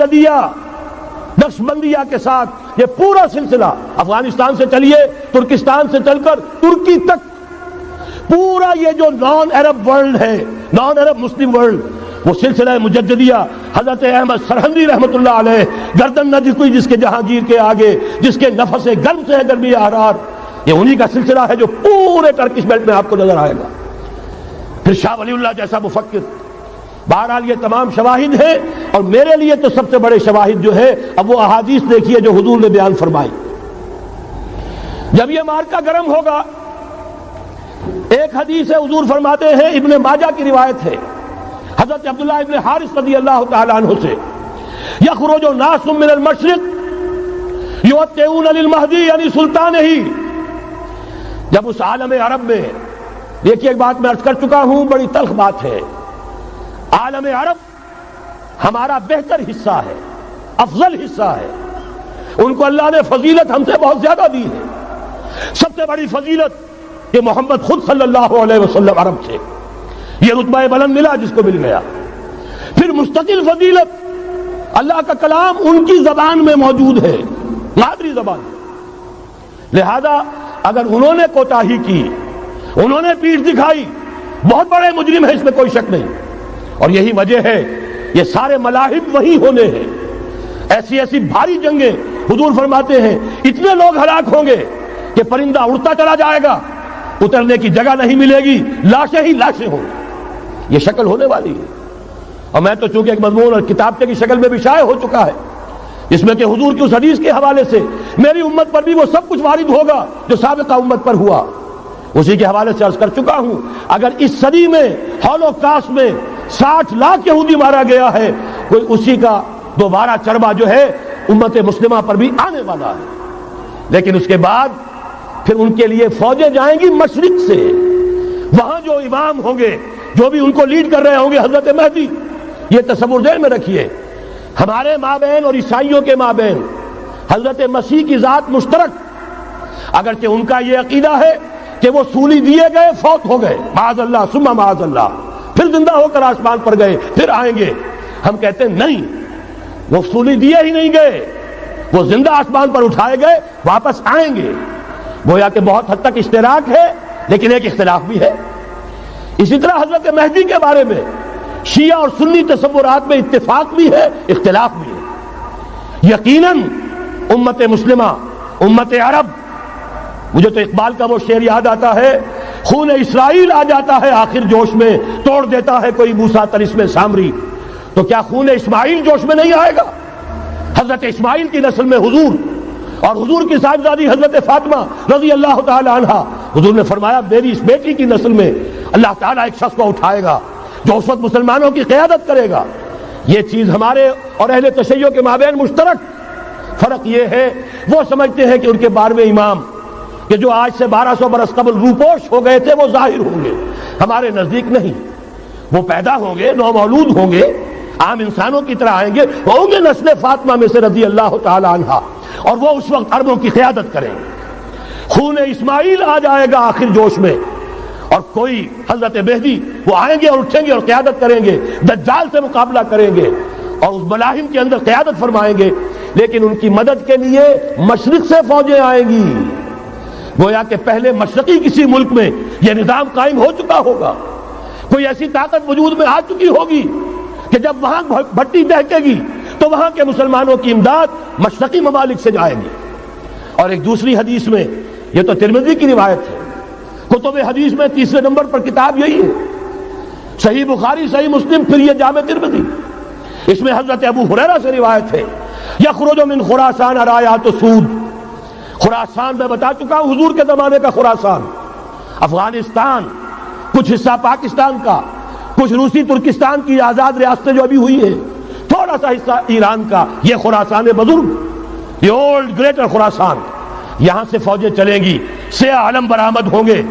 مجددیہ نقشبندیہ کے ساتھ یہ پورا سلسلہ افغانستان سے چلیے ترکستان سے چل کر ترکی تک پورا یہ جو نان عرب ورلڈ ہے، نان عرب مسلم ورلڈ، وہ سلسلہ مجددیہ حضرت احمد سرہندی رحمۃ اللہ علیہ، گردن نہ جھکی جس کے جہانگیر کے آگے، جس کے نفس گرم سے ہے گرمی احرار، یہ انہی کا سلسلہ ہے جو پورے ٹرکش بیلٹ میں آپ کو نظر آئے گا۔ پھر شاہ ولی اللہ جیسا مفکر۔ بہرحال یہ تمام شواہد ہیں، اور میرے لیے تو سب سے بڑے شواہد جو ہے اب وہ احادیث دیکھیے جو حضور نے بیان فرمائی۔ جب یہ مارکا گرم ہوگا، ایک حدیث ہے حضور فرماتے ہیں، ابن ماجہ کی روایت ہے حضرت عبداللہ ابن حارث رضی اللہ تعالی عنہ سے، یخرج ناس من المشرق یوطئون للمہدی یعنی سلطان ہی۔ جب اس عالم عرب میں، دیکھیے ایک بات میں عرض کر چکا ہوں، بڑی تلخ بات ہے، عالم عرب ہمارا بہتر حصہ ہے، افضل حصہ ہے، ان کو اللہ نے فضیلت ہم سے بہت زیادہ دی ہے۔ سب سے بڑی فضیلت کہ محمد خود صلی اللہ علیہ وسلم عرب تھے، یہ رتبہ بلند ملا جس کو مل گیا۔ پھر مستقل فضیلت، اللہ کا کلام ان کی زبان میں موجود ہے، مادری زبان۔ لہذا اگر انہوں نے کوتاہی کی، انہوں نے پیٹھ دکھائی، بہت بڑے مجرم ہیں، اس میں کوئی شک نہیں۔ اور یہی وجہ ہے یہ سارے ملاحم وہی ہونے ہیں، ایسی ایسی بھاری جنگیں، حضور فرماتے ہیں اتنے لوگ ہلاک ہوں گے کہ پرندہ اڑتا چلا جائے گا، اترنے کی جگہ نہیں ملے گی، لاشیں ہی لاشیں ہوں گی، یہ شکل ہونے والی ہے۔ اور میں تو چونکہ ایک مضمون اور کتابچے کی شکل میں بھی شائع ہو چکا ہے، جس میں کہ حضور کی اس حدیث کے حوالے سے میری امت پر بھی وہ سب کچھ وارد ہوگا جو سابقہ امت پر ہوا، اسی کے حوالے سے عرض کر چکا ہوں۔ اگر اس صدی میں ہولوکاسٹ میں 60 لاکھ یہودی مارا گیا ہے، کوئی اسی کا دوبارہ چربا جو ہے امت مسلمہ پر بھی آنے والا ہے۔ لیکن اس کے بعد پھر ان کے لیے فوجیں جائیں گی مشرق سے، وہاں جو امام ہوں گے، جو بھی ان کو لیڈ کر رہے ہوں گے، حضرت مہدی۔ یہ تصور ذہن میں رکھیے، ہمارے مابین اور عیسائیوں کے مابین حضرت مسیح کی ذات مشترک، اگرچہ ان کا یہ عقیدہ ہے کہ وہ سولی دیے گئے، فوت ہو گئے، معاذ اللہ ثم معاذ اللہ، پھر زندہ ہو کر آسمان پر گئے، پھر آئیں گے۔ ہم کہتے ہیں نہیں، وہ سولی دیے ہی نہیں گئے، وہ زندہ آسمان پر اٹھائے گئے، واپس آئیں گے۔ گویا کہ بہت حد تک اشتراک ہے، لیکن ایک اختلاف بھی ہے۔ اسی طرح حضرت مہدی کے بارے میں شیعہ اور سنی تصورات میں اتفاق بھی ہے، اختلاف بھی ہے۔ یقیناً امت مسلمہ، امت عرب، مجھے تو اقبال کا وہ شعر یاد آتا ہے، خون اسرائیل آ جاتا ہے آخر جوش میں، توڑ دیتا ہے کوئی موسیٰ طلسم سامری۔ تو کیا خون اسماعیل جوش میں نہیں آئے گا؟ حضرت اسماعیل کی نسل میں حضور، اور حضور کی صاحبزادی حضرت فاطمہ رضی اللہ تعالی عنہا، حضور نے فرمایا میری اس بیٹی کی نسل میں اللہ تعالیٰ ایک شخص کو اٹھائے گا جو اس وقت مسلمانوں کی قیادت کرے گا۔ یہ چیز ہمارے اور اہل تشیع کے مابین مشترک۔ فرق یہ ہے وہ سمجھتے ہیں کہ ان کے 12ویں امام کہ جو آج سے 1200 برس قبل روپوش ہو گئے تھے وہ ظاہر ہوں گے، ہمارے نزدیک نہیں، وہ پیدا ہوں گے، نو مولود ہوں گے، عام انسانوں کی طرح آئیں گے، ہوں گے نسل فاطمہ میں سے رضی اللہ تعالی عنہا، اور وہ اس وقت عربوں کی قیادت کریں گے۔ خون اسماعیل آ جائے گا آخر جوش میں، اور کوئی حضرت مہدی وہ آئیں گے اور اٹھیں گے اور قیادت کریں گے، دجال سے مقابلہ کریں گے اور اس ملاحم کے اندر قیادت فرمائیں گے، لیکن ان کی مدد کے لیے مشرق سے فوجیں آئیں گی۔ گویا کہ پہلے مشرقی کسی ملک میں یہ نظام قائم ہو چکا ہوگا، کوئی ایسی طاقت وجود میں آ چکی ہوگی کہ جب وہاں بھٹی دہکے گی تو وہاں کے مسلمانوں کی امداد مشرقی ممالک سے جائے گی۔ اور ایک دوسری حدیث میں، یہ تو ترمذی کی روایت ہے، کتب حدیث میں تیسرے نمبر پر کتاب یہی ہے، صحیح بخاری، صحیح مسلم، پھر یہ جامع ترمذی، اس میں حضرت ابو ہریرہ سے روایت ہے، یخرج من خراسان رایات سود۔ خراسان میں بتا چکا ہوں حضور کے زمانے کا خراسان، افغانستان، کچھ حصہ پاکستان کا، کچھ روسی ترکستان کی آزاد ریاستیں جو ابھی ہوئی ہیں، تھوڑا سا حصہ ایران کا، یہ خراسان بزرگ، یہ اولڈ گریٹر خراسان، یہاں سے فوجیں چلیں گی، سیاہ علم برآمد ہوں گے،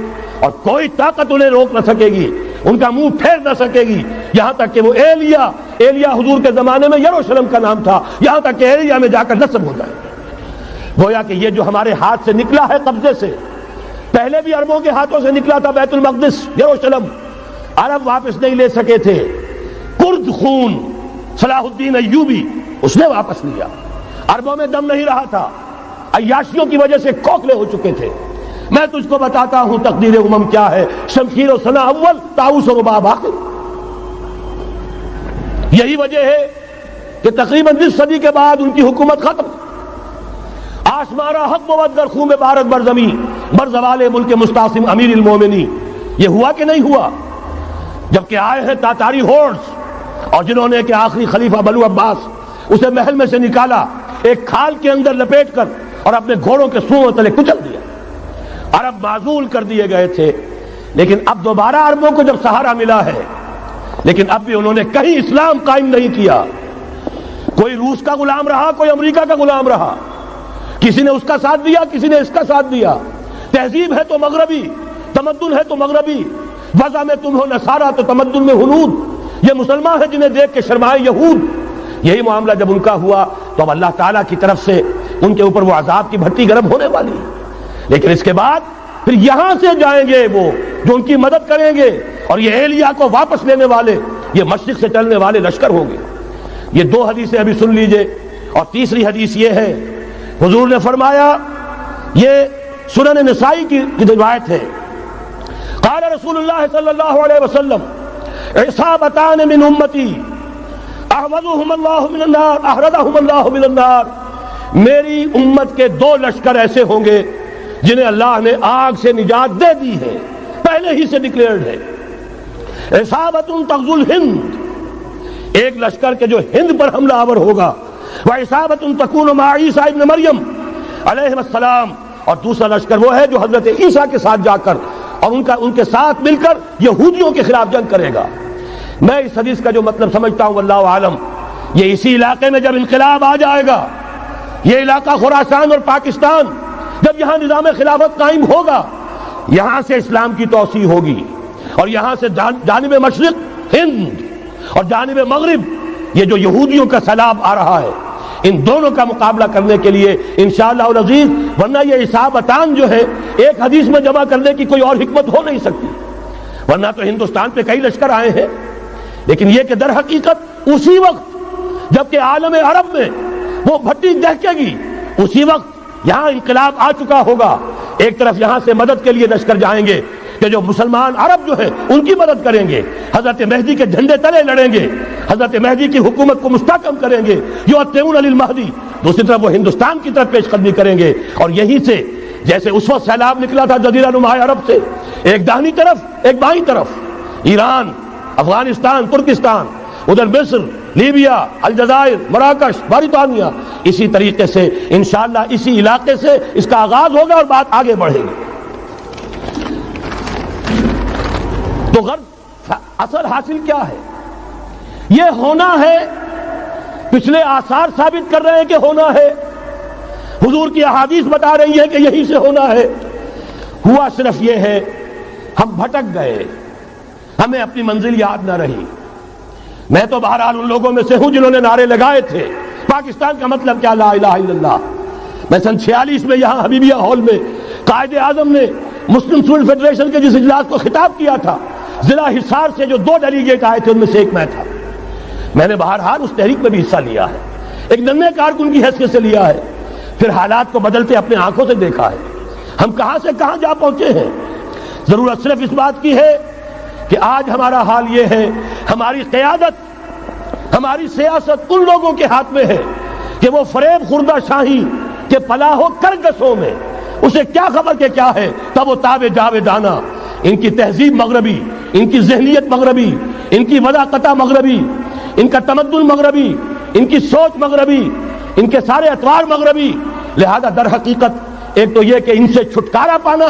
اور کوئی طاقت انہیں روک نہ سکے گی، ان کا منہ پھیر نہ سکے گی، یہاں تک کہ وہ ایلیا حضور کے زمانے میں یروشلم کا نام تھا، یہاں تک کہ ایلیا میں جا کر نصب ہو جائے۔ گویا کہ یہ جو ہمارے ہاتھ سے نکلا ہے قبضے سے، پہلے بھی عربوں کے ہاتھوں سے نکلا تھا بیت المقدس، یروشلم، عرب واپس نہیں لے سکے تھے۔ کرد خون صلاح الدین ایوبی اس نے واپس لیا. عربوں میں دم نہیں رہا تھا, عیاشیوں کی وجہ سے کھوکھلے ہو چکے تھے. میں تجھ کو بتاتا ہوں تقدیر امم کیا ہے, شمشیر و ثنا اول, طاؤس و رباب آخر. یہی وجہ ہے کہ تقریباً 20 صدی کے بعد ان کی حکومت ختم. آشمارا حق بود در خون بارت بر زمین بر زوال ملک مستعصم امیر المومنین. یہ ہوا کہ نہیں ہوا؟ جبکہ آئے ہیں تاتاری ہورس, اور جنہوں نے کہ آخری خلیفہ بنو عباس اسے محل میں سے نکالا, ایک کھال کے اندر لپیٹ کر اور اپنے گھوڑوں کے سوؤں تلے کچل دیا. عرب معزول کر دیے گئے تھے, لیکن اب دوبارہ عربوں کو جب سہارا ملا ہے, لیکن اب بھی انہوں نے کہیں اسلام قائم نہیں کیا. کوئی روس کا غلام رہا, کوئی امریکہ کا غلام رہا, کسی نے اس کا ساتھ دیا, کسی نے اس کا ساتھ دیا. تہذیب ہے تو مغربی, تمدن ہے تو مغربی, وضع میں تم ہو نصارہ تو تمدن میں ہنود. یہ مسلمان ہیں جنہیں دیکھ کے شرمائے یہود. یہی معاملہ جب ان کا ہوا تو اب اللہ تعالیٰ کی طرف سے ان کے اوپر وہ عذاب کی بھٹی گرم ہونے والی ہے. لیکن اس کے بعد پھر یہاں سے جائیں گے وہ جو ان کی مدد کریں گے, اور یہ ایلیا کو واپس لینے والے, یہ مشرق سے چلنے والے لشکر ہوں گے. یہ 2 حدیثیں ابھی سن لیجئے. اور تیسری حدیث یہ ہے, حضور نے فرمایا, یہ سنن نسائی کی روایت ہے, قال رسول اللہ صلی اللہ علیہ وسلم عصابتان من امتی احرزهم اللہ من النار. میری امت کے 2 لشکر ایسے ہوں گے جنہیں اللہ نے آگ سے نجات دے دی ہے, پہلے ہی سے ڈکلیئرڈ ہے. عصابت تغزو الہند, ایک لشکر کے جو ہند پر حملہ آور ہوگا, وعصابت تکون مع عیسیٰ ابن مریم علیہ السلام, اور دوسرا لشکر وہ ہے جو حضرت عیسیٰ کے ساتھ جا کر اور ان کے ساتھ مل کر یہودیوں کے خلاف جنگ کرے گا. میں اس حدیث کا جو مطلب سمجھتا ہوں واللہ عالم, یہ اسی علاقے میں جب انقلاب آ جائے گا, یہ علاقہ خراسان اور پاکستان, جب یہاں نظام خلافت قائم ہوگا, یہاں سے اسلام کی توسیع ہوگی, اور یہاں سے جانب مشرق ہند اور جانب مغرب یہ جو یہودیوں کا سیلاب آ رہا ہے, ان دونوں کا مقابلہ کرنے کے لیے انشاءاللہ العزیز. ورنہ یہ عصابتان جو ہے ایک حدیث میں جمع کرنے کی کوئی اور حکمت ہو نہیں سکتی, ورنہ تو ہندوستان پہ کئی لشکر آئے ہیں. لیکن یہ کہ در حقیقت اسی وقت جبکہ عالم عرب میں وہ بھٹی دہکے گی, اسی وقت یہاں انقلاب آ چکا ہوگا. ایک طرف یہاں سے مدد کے لیے لشکر جائیں گے کہ جو مسلمان عرب جو ہے ان کی مدد کریں گے, حضرت مہدی کے جھنڈے تلے لڑیں گے, حضرت مہدی کی حکومت کو مستحکم کریں گے, یؤتون للمہدی. دوسری طرف وہ ہندوستان کی طرف پیش قدمی کریں گے, اور یہیں سے جیسے اس وقت سیلاب نکلا تھا جزیرہ نما عرب سے, ایک داہنی طرف ایک بائیں طرف, ایران, افغانستان, ترکستان, ادھر مصر, لیبیا, الجزائر, مراکش, موریتانیہ, اسی طریقے سے انشاءاللہ اسی علاقے سے اس کا آغاز ہوگا اور بات آگے بڑھے گی. تو غرض اثر حاصل کیا ہے؟ یہ ہونا ہے, پچھلے آثار ثابت کر رہے ہیں کہ ہونا ہے, حضور کی احادیث بتا رہی ہے کہ یہی سے ہونا ہے. ہوا صرف یہ ہے ہم بھٹک گئے, ہمیں اپنی منزل یاد نہ رہی. میں تو بہرحال ان لوگوں میں سے ہوں جنہوں نے نعرے لگائے تھے پاکستان کا مطلب کیا, لا الہ الا اللہ. میں سن 46 میں یہاں حبیبیہ ہال میں قائد اعظم نے مسلم اسٹوڈنٹ فیڈریشن کے جس اجلاس کو خطاب کیا تھا, ضلع حصار سے جو 2 ڈیلیگیٹ آئے تھے ان میں سے ایک میں تھا. میں نے بہرحال اس تحریک میں بھی حصہ لیا ہے, ایک ننھے کارکن کی حیثیت سے لیا ہے, پھر حالات کو بدلتے اپنے آنکھوں سے دیکھا ہے. ہم کہاں سے کہاں جا پہنچے ہیں. ضرورت صرف اس بات کی ہے کہ آج ہمارا حال یہ ہے, ہماری قیادت, ہماری سیاست ان لوگوں کے ہاتھ میں ہے کہ وہ فریب خوردہ شاہی کے پلاح و کرگسوں میں, اسے کیا خبر کہ کیا ہے, تب وہ تاب جاویدانہ. ان کی تہذیب مغربی, ان کی ذہنیت مغربی, ان کی وضاقتہ مغربی, ان کا تمدن مغربی, ان کی سوچ مغربی, ان کے سارے اطوار مغربی. لہذا در حقیقت ایک تو یہ کہ ان سے چھٹکارا پانا,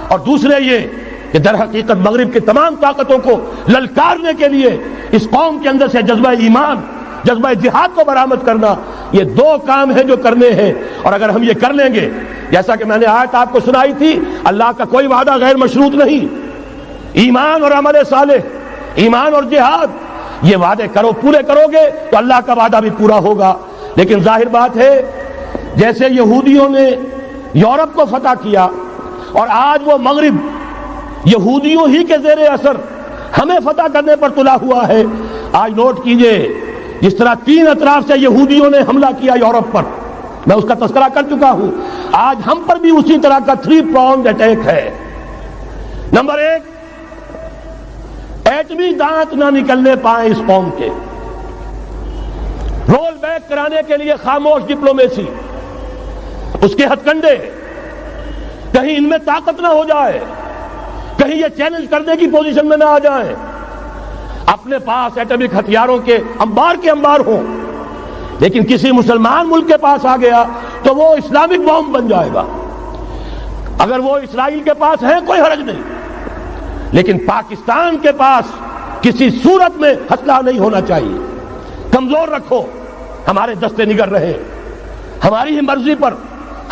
اور دوسرے یہ کہ در حقیقت مغرب کی تمام طاقتوں کو للکارنے کے لیے اس قوم کے اندر سے جذبہ ایمان, جذبہ جہاد کو برآمد کرنا. یہ 2 کام ہیں جو کرنے ہیں, اور اگر ہم یہ کر لیں گے, جیسا کہ میں نے آیت آپ کو سنائی تھی, اللہ کا کوئی وعدہ غیر مشروط نہیں. ایمان اور عمل صالح, ایمان اور جہاد, یہ وعدے پورے کرو گے تو اللہ کا وعدہ بھی پورا ہوگا. لیکن ظاہر بات ہے جیسے یہودیوں نے یورپ کو فتح کیا اور آج وہ مغرب یہودیوں ہی کے زیر اثر ہمیں فتح کرنے پر تلا ہوا ہے. آج نوٹ کیجئے جس طرح 3 اطراف سے یہودیوں نے حملہ کیا یورپ پر، میں اس کا تذکرہ کر چکا ہوں، آج ہم پر بھی اسی طرح کا 3 pronged اٹیک ہے۔ نمبر 1، ایٹمی دانت نہ نکلنے پائیں اس قوم کے، رول بیک کرانے کے لیے خاموش ڈپلومیسی، اس کے ہتھ کنڈے، کہیں ان میں طاقت نہ ہو جائے، کہیں یہ چیلنج کرنے کی پوزیشن میں نہ آ جائیں، اپنے پاس ایٹمک ہتھیاروں کے انبار ہوں، لیکن کسی مسلمان ملک کے پاس آ گیا تو وہ اسلامک بام بن جائے گا۔ اگر وہ اسرائیل کے پاس ہیں کوئی حرج نہیں، لیکن پاکستان کے پاس کسی صورت میں ہتھیار نہیں ہونا چاہیے۔ کمزور رکھو، ہمارے دستے نگر رہے، ہماری ہی مرضی پر،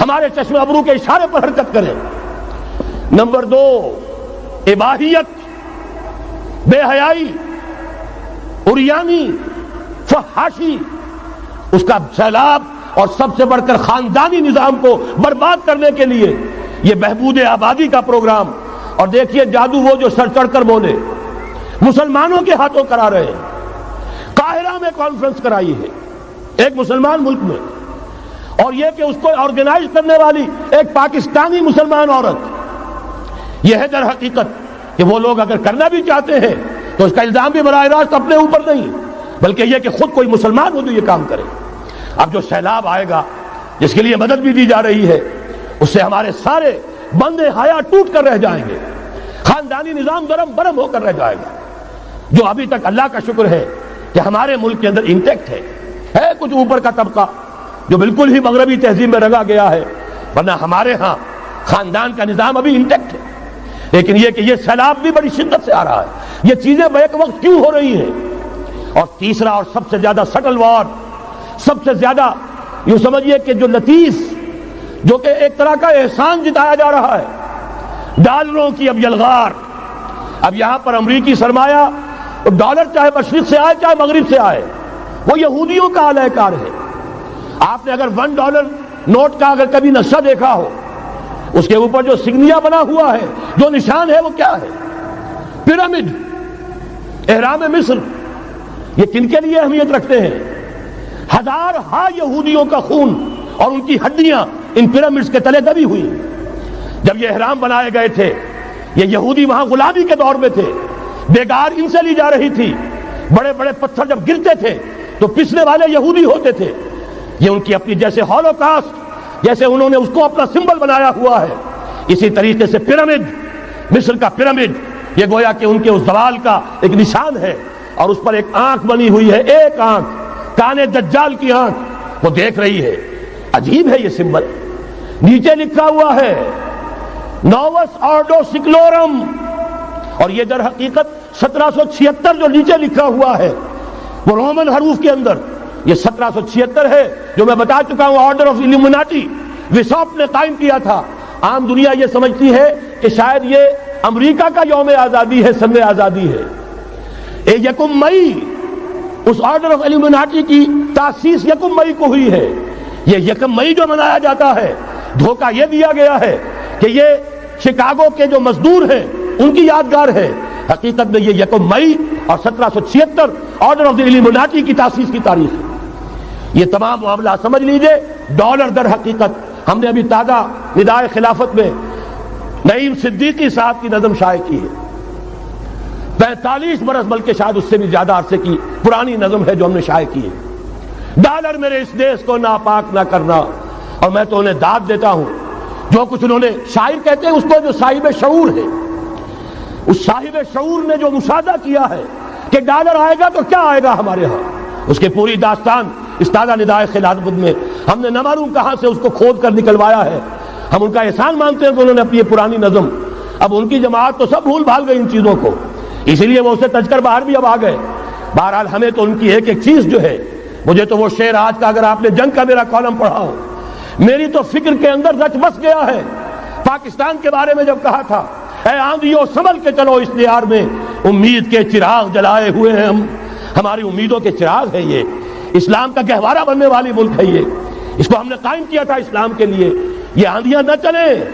ہمارے چشم ابرو کے اشارے پر حرکت کریں۔ نمبر 2، اباحیت، بے حیائی، عریانی، فحاشی، اس کا سیلاب، اور سب سے بڑھ کر خاندانی نظام کو برباد کرنے کے لیے یہ بہبود آبادی کا پروگرام۔ اور دیکھیے جادو وہ جو سر چڑھ کر بولے، مسلمانوں کے ہاتھوں کرا رہے ہیں۔ قاہرہ میں کانفرنس کرائی ہے ایک مسلمان ملک میں، اور یہ کہ اس کو آرگنائز کرنے والی ایک پاکستانی مسلمان عورت۔ یہ ہے در حقیقت کہ وہ لوگ اگر کرنا بھی چاہتے ہیں تو اس کا الزام بھی براہ راست اپنے اوپر نہیں، بلکہ یہ کہ خود کوئی مسلمان ہو جو یہ کام کرے۔ اب جو سیلاب آئے گا، جس کے لیے مدد بھی دی جا رہی ہے، اس سے ہمارے سارے بندے حیا ٹوٹ کر رہ جائیں گے، خاندانی نظام درم برم ہو کر رہ جائے گا۔ جو ابھی تک اللہ کا شکر ہے کہ ہمارے ملک کے اندر انٹیکٹ ہے کچھ اوپر کا طبقہ جو بالکل ہی مغربی تہذیب میں رنگا گیا ہے، ورنہ ہمارے ہاں خاندان کا نظام ابھی انٹیکٹ ہے۔ لیکن یہ کہ یہ سیلاب بھی بڑی شدت سے آ رہا ہے، یہ چیزیں بیک وقت کیوں ہو رہی ہیں؟ اور تیسرا اور سب سے زیادہ سٹل وار، سب سے زیادہ یوں سمجھیے کہ جو لطیف، جو کہ ایک طرح کا احسان جتایا جا رہا ہے، ڈالروں کی اب یلغار۔ اب یہاں پر امریکی سرمایہ، ڈالر چاہے مشرق سے آئے چاہے مغرب سے آئے، وہ یہودیوں کا اعلی کار ہے۔ آپ نے اگر $1 نوٹ کا اگر کبھی نقشہ دیکھا ہو، اس کے اوپر جو سگنیا بنا ہوا ہے، جو نشان ہے، وہ کیا ہے؟ پیرامڈ، احرام مصر۔ یہ کن کے لیے اہمیت رکھتے ہیں؟ ہزارہا یہودیوں کا خون اور ان کی ہڈیاں ان پیرامڈز کے تلے دبی ہوئی۔ جب یہ احرام بنائے گئے تھے، یہ یہودی وہاں غلامی کے دور میں تھے، بیگار ان سے لی جا رہی تھی، بڑے بڑے پتھر جب گرتے تھے تو پسنے والے یہودی ہوتے تھے۔ یہ ان کی اپنی جیسے ہولوکاسٹ، جیسے انہوں نے اس کو اپنا سمبل بنایا ہوا ہے، اسی طریقے سے پیرامڈ، مصر کا پیرامڈ، یہ گویا کہ ان کے اس زوال کا ایک نشان ہے۔ اور اس پر ایک آنکھ بنی ہوئی ہے، ایک آنکھ، کانے دجال کی آنکھ، وہ دیکھ رہی ہے۔ عجیب ہے یہ سمبل۔ نیچے لکھا ہوا ہے نووس آرڈو سکلورم، اور یہ در حقیقت 1776 جو نیچے لکھا ہوا ہے وہ رومن حروف کے اندر یہ 1776 ہے، جو میں بتا چکا ہوں آرڈر آف ایلومیناٹی وساپ نے قائم کیا تھا۔ عام دنیا یہ سمجھتی ہے کہ شاید یہ امریکہ کا یوم آزادی ہے، سن آزادی ہے۔ 1 مئی اس آرڈر آف ایلومیناٹی کی تاسیس 1 مئی کو ہوئی ہے۔ یہ 1 مئی جو منایا جاتا ہے، دھوکہ یہ دیا گیا ہے کہ یہ شکاگو کے جو مزدور ہیں ان کی یادگار ہے۔ حقیقت میں یہ 1 مئی اور 1776 آرڈر آف دی ایلومیناٹی کی تاسیس کی تاریخ ہے۔ یہ تمام معاملہ سمجھ لیجئے۔ ڈالر در حقیقت ہم نے ابھی تازہ ندائے خلافت میں نعیم صدیقی صاحب کی نظم شائع کی ہے، 45 برس بلکہ شاید اس سے بھی زیادہ عرصے کی پرانی نظم ہے جو ہم نے شائع کی ہے۔ ڈالر میرے اس دیش کو ناپاک نہ کرنا، اور میں تو انہیں داد دیتا ہوں جو کچھ انہوں نے، شاعر کہتے ہیں اس کو جو صاحب شعور ہے، اس صاحب شعور نے جو مشاہدہ کیا ہے کہ ڈالر آئے گا تو کیا آئے گا ہمارے ہاں، اس کے پوری داستان اس تازہ ندائے خلافت میں ہم نے نہ معلوم کہاں سے اس کو کھود کر نکلوایا ہے۔ ہم ان کا احسان مانتے ہیں کہ انہوں نے اپنی یہ پرانی نظم، اب ان کی جماعت تو سب بھول بھال گئی ان چیزوں کو، اسی لیے وہ اسے تج کر باہر بھی اب آ گئے۔ بہرحال ہمیں تو ان کی ایک ایک چیز جو ہے، مجھے تو وہ شعر آج کا اگر آپ نے جنگ کا میرا کالم پڑھا ہو، میری تو فکر کے اندر رچ بس گیا ہے۔ پاکستان کے بارے میں جب کہا تھا، اے آندھیوں سنبھل کے چلو اس دیار میں، امید کے چراغ جلائے ہوئے ہیں ہم، ہماری امیدوں کے چراغ ہے یہ، اسلام کا گہوارہ بننے والی ملک ہے یہ، اس کو ہم نے قائم کیا تھا اسلام کے لیے۔ یہ آندھیاں نہ چلیں،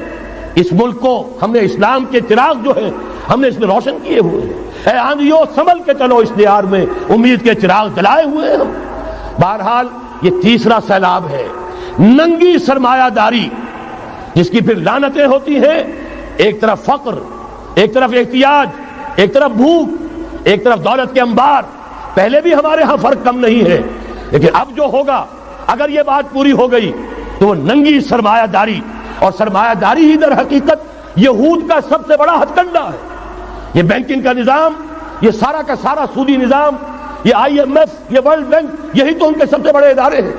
اس ملک کو ہم نے اسلام کے چراغ جو ہے ہم نے اس میں روشن کیے ہوئے ہیں۔ اے آندھیوں سنبھل کے چلو اس دیار میں، امید کے چراغ جلائے ہوئے ہیں ہم۔ بہرحال یہ تیسرا سیلاب ہے، ننگی سرمایہ داری، جس کی پھر لعنتیں ہوتی ہیں۔ ایک طرف فقر، ایک طرف احتیاج، ایک طرف بھوک، ایک طرف دولت کے انبار۔ پہلے بھی ہمارے ہاں فرق کم نہیں ہے، لیکن اب جو ہوگا اگر یہ بات پوری ہو گئی تو وہ ننگی سرمایہ داری، اور سرمایہ داری ہی در حقیقت یہود کا سب سے بڑا ہتھ کنڈا ہے۔ یہ بینکنگ کا نظام، یہ سارا کا سارا سودی نظام، یہ IMF، یہ ورلڈ بینک، یہی تو ان کے سب سے بڑے ادارے ہیں۔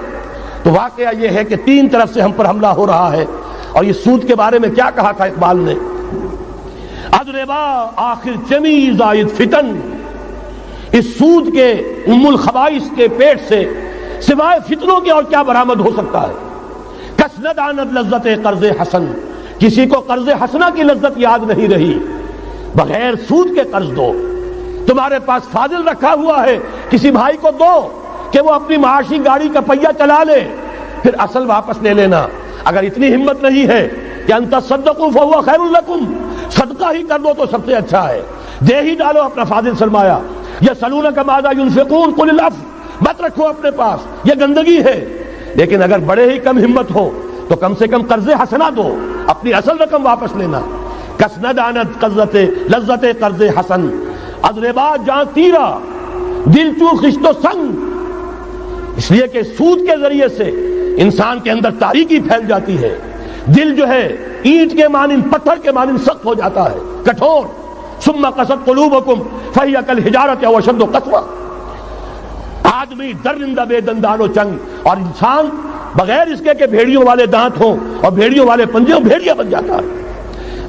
تو واقعہ یہ ہے کہ تین طرف سے ہم پر حملہ ہو رہا ہے۔ اور یہ سود کے بارے میں کیا کہا تھا اقبال نے؟ ادربا آخر چمی زائد فتن، اس سود کے ام الخبائث کے پیٹ سے سوائے فتنوں کے اور کیا برآمد ہو سکتا ہے؟ کس ندانت لذت قرض حسن، کسی کو قرض حسنہ کی لذت یاد نہیں رہی، بغیر سود کے قرض دو۔ تمہارے پاس فاضل رکھا ہوا ہے، کسی بھائی کو دو کہ وہ اپنی معاشی گاڑی کا پہیہ چلا لے، پھر اصل واپس لے لینا۔ اگر اتنی ہمت نہیں ہے کہ ان تصدقوا فهو خیر لکم، صدقہ ہی کر دو تو سب سے اچھا ہے، دے ہی ڈالو اپنا فاضل سرمایہ۔ یسألونک ماذا ينفقون قل العفو، مت رکھو اپنے پاس، یہ گندگی ہے۔ لیکن اگر بڑے ہی کم ہمت ہو تو کم سے کم قرض حسنہ دو، اپنی اصل رقم واپس لینا۔ کس ندانت لذت قرض حسن، ادربا جاں تیرا دل چو خشت و سنگ، اس لیے کہ سود کے ذریعے سے انسان کے اندر تاریکی پھیل جاتی ہے، دل جو ہے اینٹ کے مانند، پتھر کے مانند سخت ہو جاتا ہے، کٹھور۔ ثم قست قلوبکم فہی کالحجارۃ او اشد قسوۃ، آدمی درندہ بے دندان و چنگ، اور انسان بغیر اس کے کہ بھیڑیوں والے دانت ہوں اور بھیڑیوں والے پنجے ہوں، بھیڑیا بن جاتا ہے۔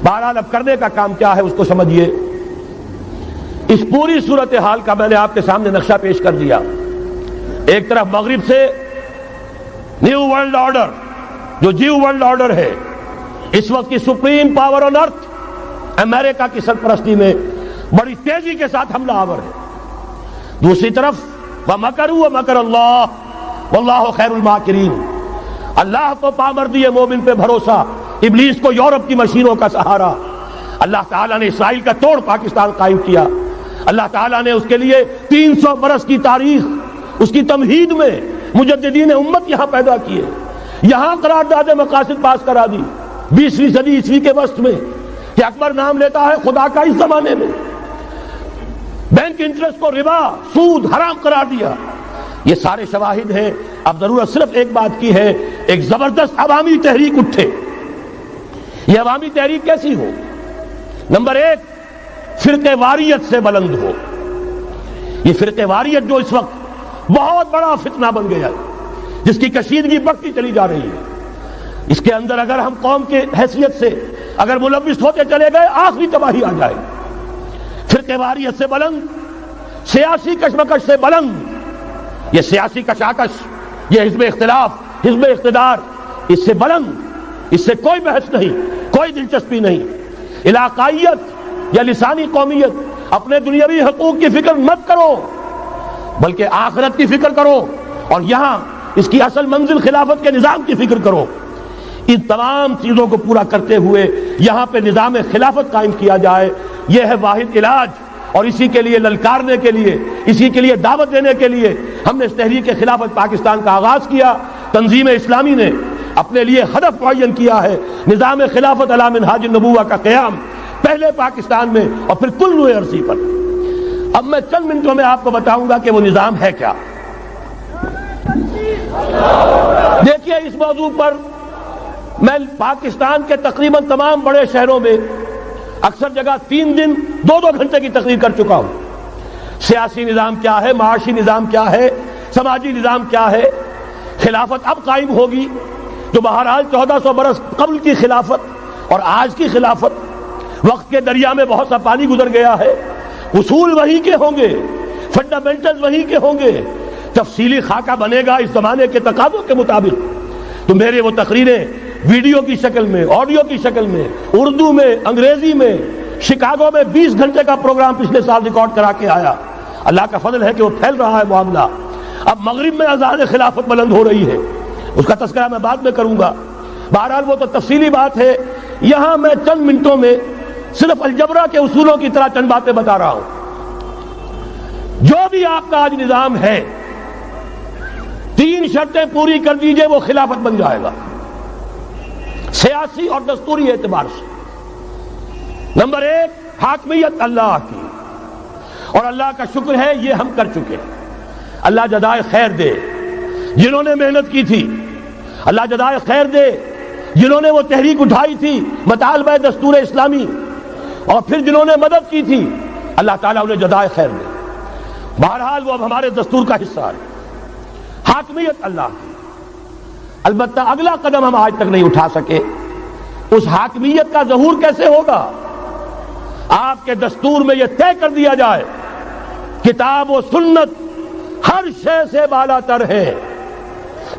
بہرحال اب کرنے کا کام کیا ہے اس کو سمجھیے۔ اس پوری صورتحال کا میں نے آپ کے سامنے نقشہ پیش کر دیا۔ ایک طرف مغرب سے نیو ورلڈ آرڈر، جو جیو ورلڈ آرڈر ہے، اس وقت کی سپریم پاور آن ارتھ، امریکہ کی سرپرستی میں بڑی تیزی کے ساتھ حملہ آور ہے۔ دوسری طرف وَمَكَرُوا وَمَكَرَ اللَّهُ وَاللَّهُ خَيْرُ الْمَاكِرِينَ، اللہ کو پامردی مومن پہ بھروسہ، ابلیس کو یورپ کی مشینوں کا سہارا۔ اللہ تعالیٰ نے اسرائیل کا توڑ پاکستان قائم کیا، اللہ تعالیٰ نے اس کے لیے 300 برس کی تاریخ، اس کی تمہید میں مجددین امت یہاں پیدا کیے، یہاں قرارداد مقاصد پاس کرا دی 20ویں صدی عیسوی کے وسط میں، کہ اکبر نام لیتا ہے خدا کا اس زمانے میں، بینک انٹرسٹ کو ربا، سود حرام قرار دیا۔ یہ سارے شواہد ہیں۔ اب ضرورت صرف ایک بات کی ہے، ایک زبردست عوامی تحریک اٹھے۔ یہ عوامی تحریک کیسی ہو؟ نمبر ایک، فرقہ واریت سے بلند ہو۔ یہ فرقہ واریت جو اس وقت بہت بڑا فتنہ بن گیا ہے، جس کی کشیدگی بڑھتی چلی جا رہی ہے، اس کے اندر اگر ہم قوم کی حیثیت سے اگر ملوث ہوتے چلے گئے، آخری تباہی آ جائے۔ فرقہ واریت سے بلند، سیاسی کشمکش سے بلند، یہ سیاسی کشاکش، یہ حزب اختلاف، حزب اقتدار، اس سے بلند، اس سے کوئی بحث نہیں، کوئی دلچسپی نہیں۔ علاقائیت یا لسانی قومیت، اپنے دنیاوی حقوق کی فکر مت کرو، بلکہ آخرت کی فکر کرو، اور یہاں اس کی اصل منزل خلافت کے نظام کی فکر کرو۔ ان تمام چیزوں کو پورا کرتے ہوئے یہاں پہ نظام خلافت قائم کیا جائے، یہ ہے واحد علاج۔ اور اسی کے لیے للکارنے کے لیے، اسی کے لیے دعوت دینے کے لیے ہم نے اس تحریک خلافت پاکستان کا آغاز کیا۔ تنظیم اسلامی نے اپنے لیے ہدف معین کیا ہے، نظام خلافت علی منہاج النبوہ کا قیام، پہلے پاکستان میں اور پھر کل نوع عرصی پر۔ اب میں چند منٹوں میں آپ کو بتاؤں گا کہ وہ نظام ہے کیا۔ دیکھیے، اس موضوع پر میں پاکستان کے تقریباً تمام بڑے شہروں میں اکثر جگہ 3 دن 2 گھنٹے کی تقریر کر چکا ہوں۔ سیاسی نظام کیا ہے، معاشی نظام کیا ہے، سماجی نظام کیا ہے۔ خلافت اب قائم ہوگی، جو بہرحال 1400 برس قبل کی خلافت اور آج کی خلافت، وقت کے دریا میں بہت سا پانی گزر گیا ہے، اصول وہی کے ہوں گے، فنڈامنٹل وہی کے ہوں گے، تفصیلی خاکہ بنے گا اس زمانے کے تقاضوں کے مطابق۔ تو میرے وہ تقریریں ویڈیو کی شکل میں، آڈیو کی شکل میں، اردو میں، انگریزی میں، شکاگو میں 20 گھنٹے کا پروگرام پچھلے سال ریکارڈ کرا کے آیا۔ اللہ کا فضل ہے کہ وہ پھیل رہا ہے معاملہ۔ اب مغرب میں اذان خلافت بلند ہو رہی ہے، اس کا تذکرہ میں بعد میں کروں گا۔ بہرحال وہ تو تفصیلی بات ہے، یہاں میں چند منٹوں میں صرف الجبرا کے اصولوں کی طرح چند باتیں بتا رہا ہوں۔ جو بھی آپ کا آج نظام ہے 3 شرطیں پوری کر دیجئے وہ خلافت بن جائے گا سیاسی اور دستوری اعتبار سے۔ نمبر 1 حاکمیت اللہ کی، اور اللہ کا شکر ہے یہ ہم کر چکے ہیں، اللہ جزائے خیر دے جنہوں نے محنت کی تھی، اللہ جزائے خیر دے جنہوں نے وہ تحریک اٹھائی تھی مطالبہ دستور اسلامی، اور پھر جنہوں نے مدد کی تھی اللہ تعالیٰ انہیں جزائے خیر دے۔ بہرحال وہ اب ہمارے دستور کا حصہ ہے، حاکمیت اللہ کی۔ البتہ اگلا قدم ہم آج تک نہیں اٹھا سکے، اس حاکمیت کا ظہور کیسے ہوگا؟ آپ کے دستور میں یہ طے کر دیا جائے کتاب و سنت ہر شے سے بالا تر ہے،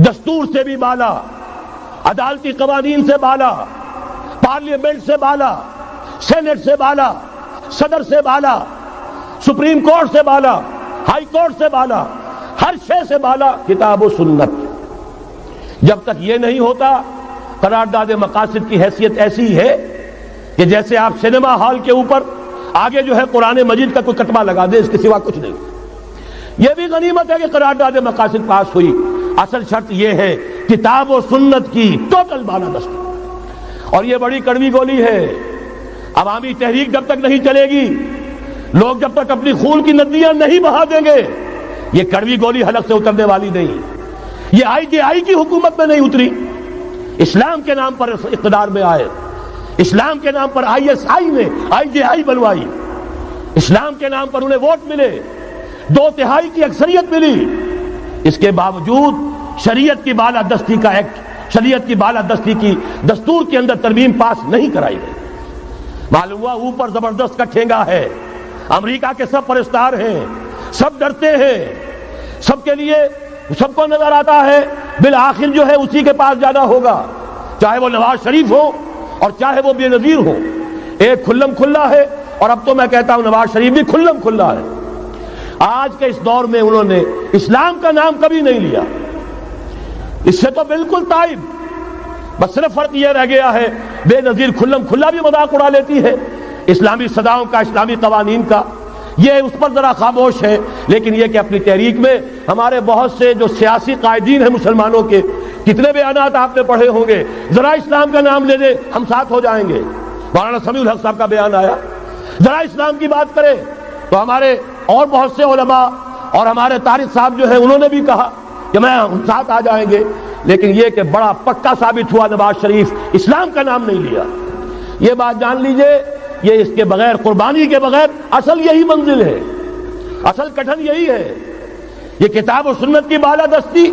دستور سے بھی بالا، عدالتی قوانین سے بالا، پارلیمنٹ سے بالا، سینٹ سے بالا، صدر سے بالا، سپریم کورٹ سے بالا، ہائی کورٹ سے بالا، ہر شے سے بالا کتاب و سنت۔ جب تک یہ نہیں ہوتا قرارداد مقاصد کی حیثیت ایسی ہے کہ جیسے آپ سینما ہال کے اوپر آگے جو ہے قرآن مجید کا کوئی کتبہ لگا دے، اس کے سوا کچھ نہیں۔ یہ بھی غنیمت ہے کہ قرارداد مقاصد پاس ہوئی، اصل شرط یہ ہے کتاب و سنت کی ٹوٹل بالادستی۔ اور یہ بڑی کڑوی گولی ہے، عوامی تحریک جب تک نہیں چلے گی، لوگ جب تک اپنی خون کی ندیاں نہیں بہا دیں گے، یہ کڑوی گولی حلق سے اترنے والی نہیں۔ یہ IJI کی حکومت میں نہیں اتری، اسلام کے نام پر اقتدار میں آئے، اسلام کے نام پر ISI نے IJI بنوائی، اسلام کے نام پر انہیں ووٹ ملے، 2/3 کی اکثریت ملی، اس کے باوجود شریعت کی بالادستی کا ایکٹ، شریعت کی بالادستی کی دستور کے اندر ترمیم پاس نہیں کرائی گئی۔ معلوم ہوا اوپر زبردست کا ٹھینگا ہے، امریکہ کے سب پرستار ہیں، سب ڈرتے ہیں، سب کے لیے سب کو نظر آتا ہے بالآخر جو ہے اسی کے پاس جانا ہوگا، چاہے وہ نواز شریف ہو اور چاہے وہ بے نظیر ہو۔ ایک کھلم کھلا ہے، اور اب تو میں کہتا ہوں نواز شریف بھی کھلم کھلا ہے۔ آج کے اس دور میں انہوں نے اسلام کا نام کبھی نہیں لیا، اس سے تو بالکل تائب، بس صرف فرق یہ رہ گیا ہے بے نظیر کھلم کھلا بھی مذاق اڑا لیتی ہے اسلامی صداؤں کا، اسلامی قوانین کا، یہ اس پر ذرا خاموش ہے۔ لیکن یہ کہ اپنی تحریک میں ہمارے بہت سے جو سیاسی قائدین ہیں مسلمانوں کے، کتنے بیانات آپ نے پڑھے ہوں گے، ذرا اسلام کا نام لے دے ہم ساتھ ہو جائیں گے۔ مولانا سمیع الحق صاحب کا بیان آیا، ذرا اسلام کی بات کرے تو ہمارے اور بہت سے علماء اور ہمارے طارق صاحب جو ہے انہوں نے بھی کہا کہ میں ہم ساتھ آ جائیں گے۔ لیکن یہ کہ بڑا پکا ثابت ہوا نواز شریف اسلام کا نام نہیں لیا۔ یہ بات جان لیجئے، یہ اس کے بغیر، قربانی کے بغیر اصل یہی منزل ہے، اصل کٹھن یہی ہے۔ یہ کتاب و سنت کی بالادستی،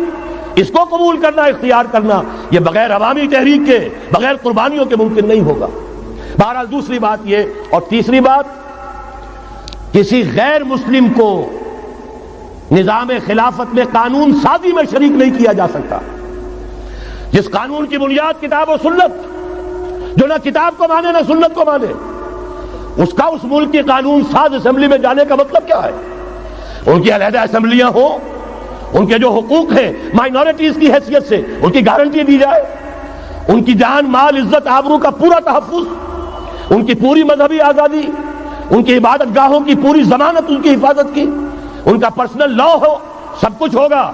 اس کو قبول کرنا، اختیار کرنا، یہ بغیر عوامی تحریک کے، بغیر قربانیوں کے ممکن نہیں ہوگا۔ بہرحال دوسری بات یہ، اور تیسری بات، کسی غیر مسلم کو نظام خلافت میں قانون سازی میں شریک نہیں کیا جا سکتا۔ جس قانون کی بنیاد کتاب و سنت، جو نہ کتاب کو مانے نہ سنت کو مانے، اس کا اس ملک کی قانون ساز اسمبلی میں جانے کا مطلب کیا ہے؟ ان کی علیحدہ اسمبلیاں ہوں، ان کے جو حقوق ہیں مائنورٹیز کی حیثیت سے ان کی گارنٹی دی جائے، ان کی جان مال عزت آبرو کا پورا تحفظ، ان کی پوری مذہبی آزادی، ان کی عبادت گاہوں کی پوری ضمانت، ان کی حفاظت کی، ان کا پرسنل لا ہو، سب کچھ ہوگا۔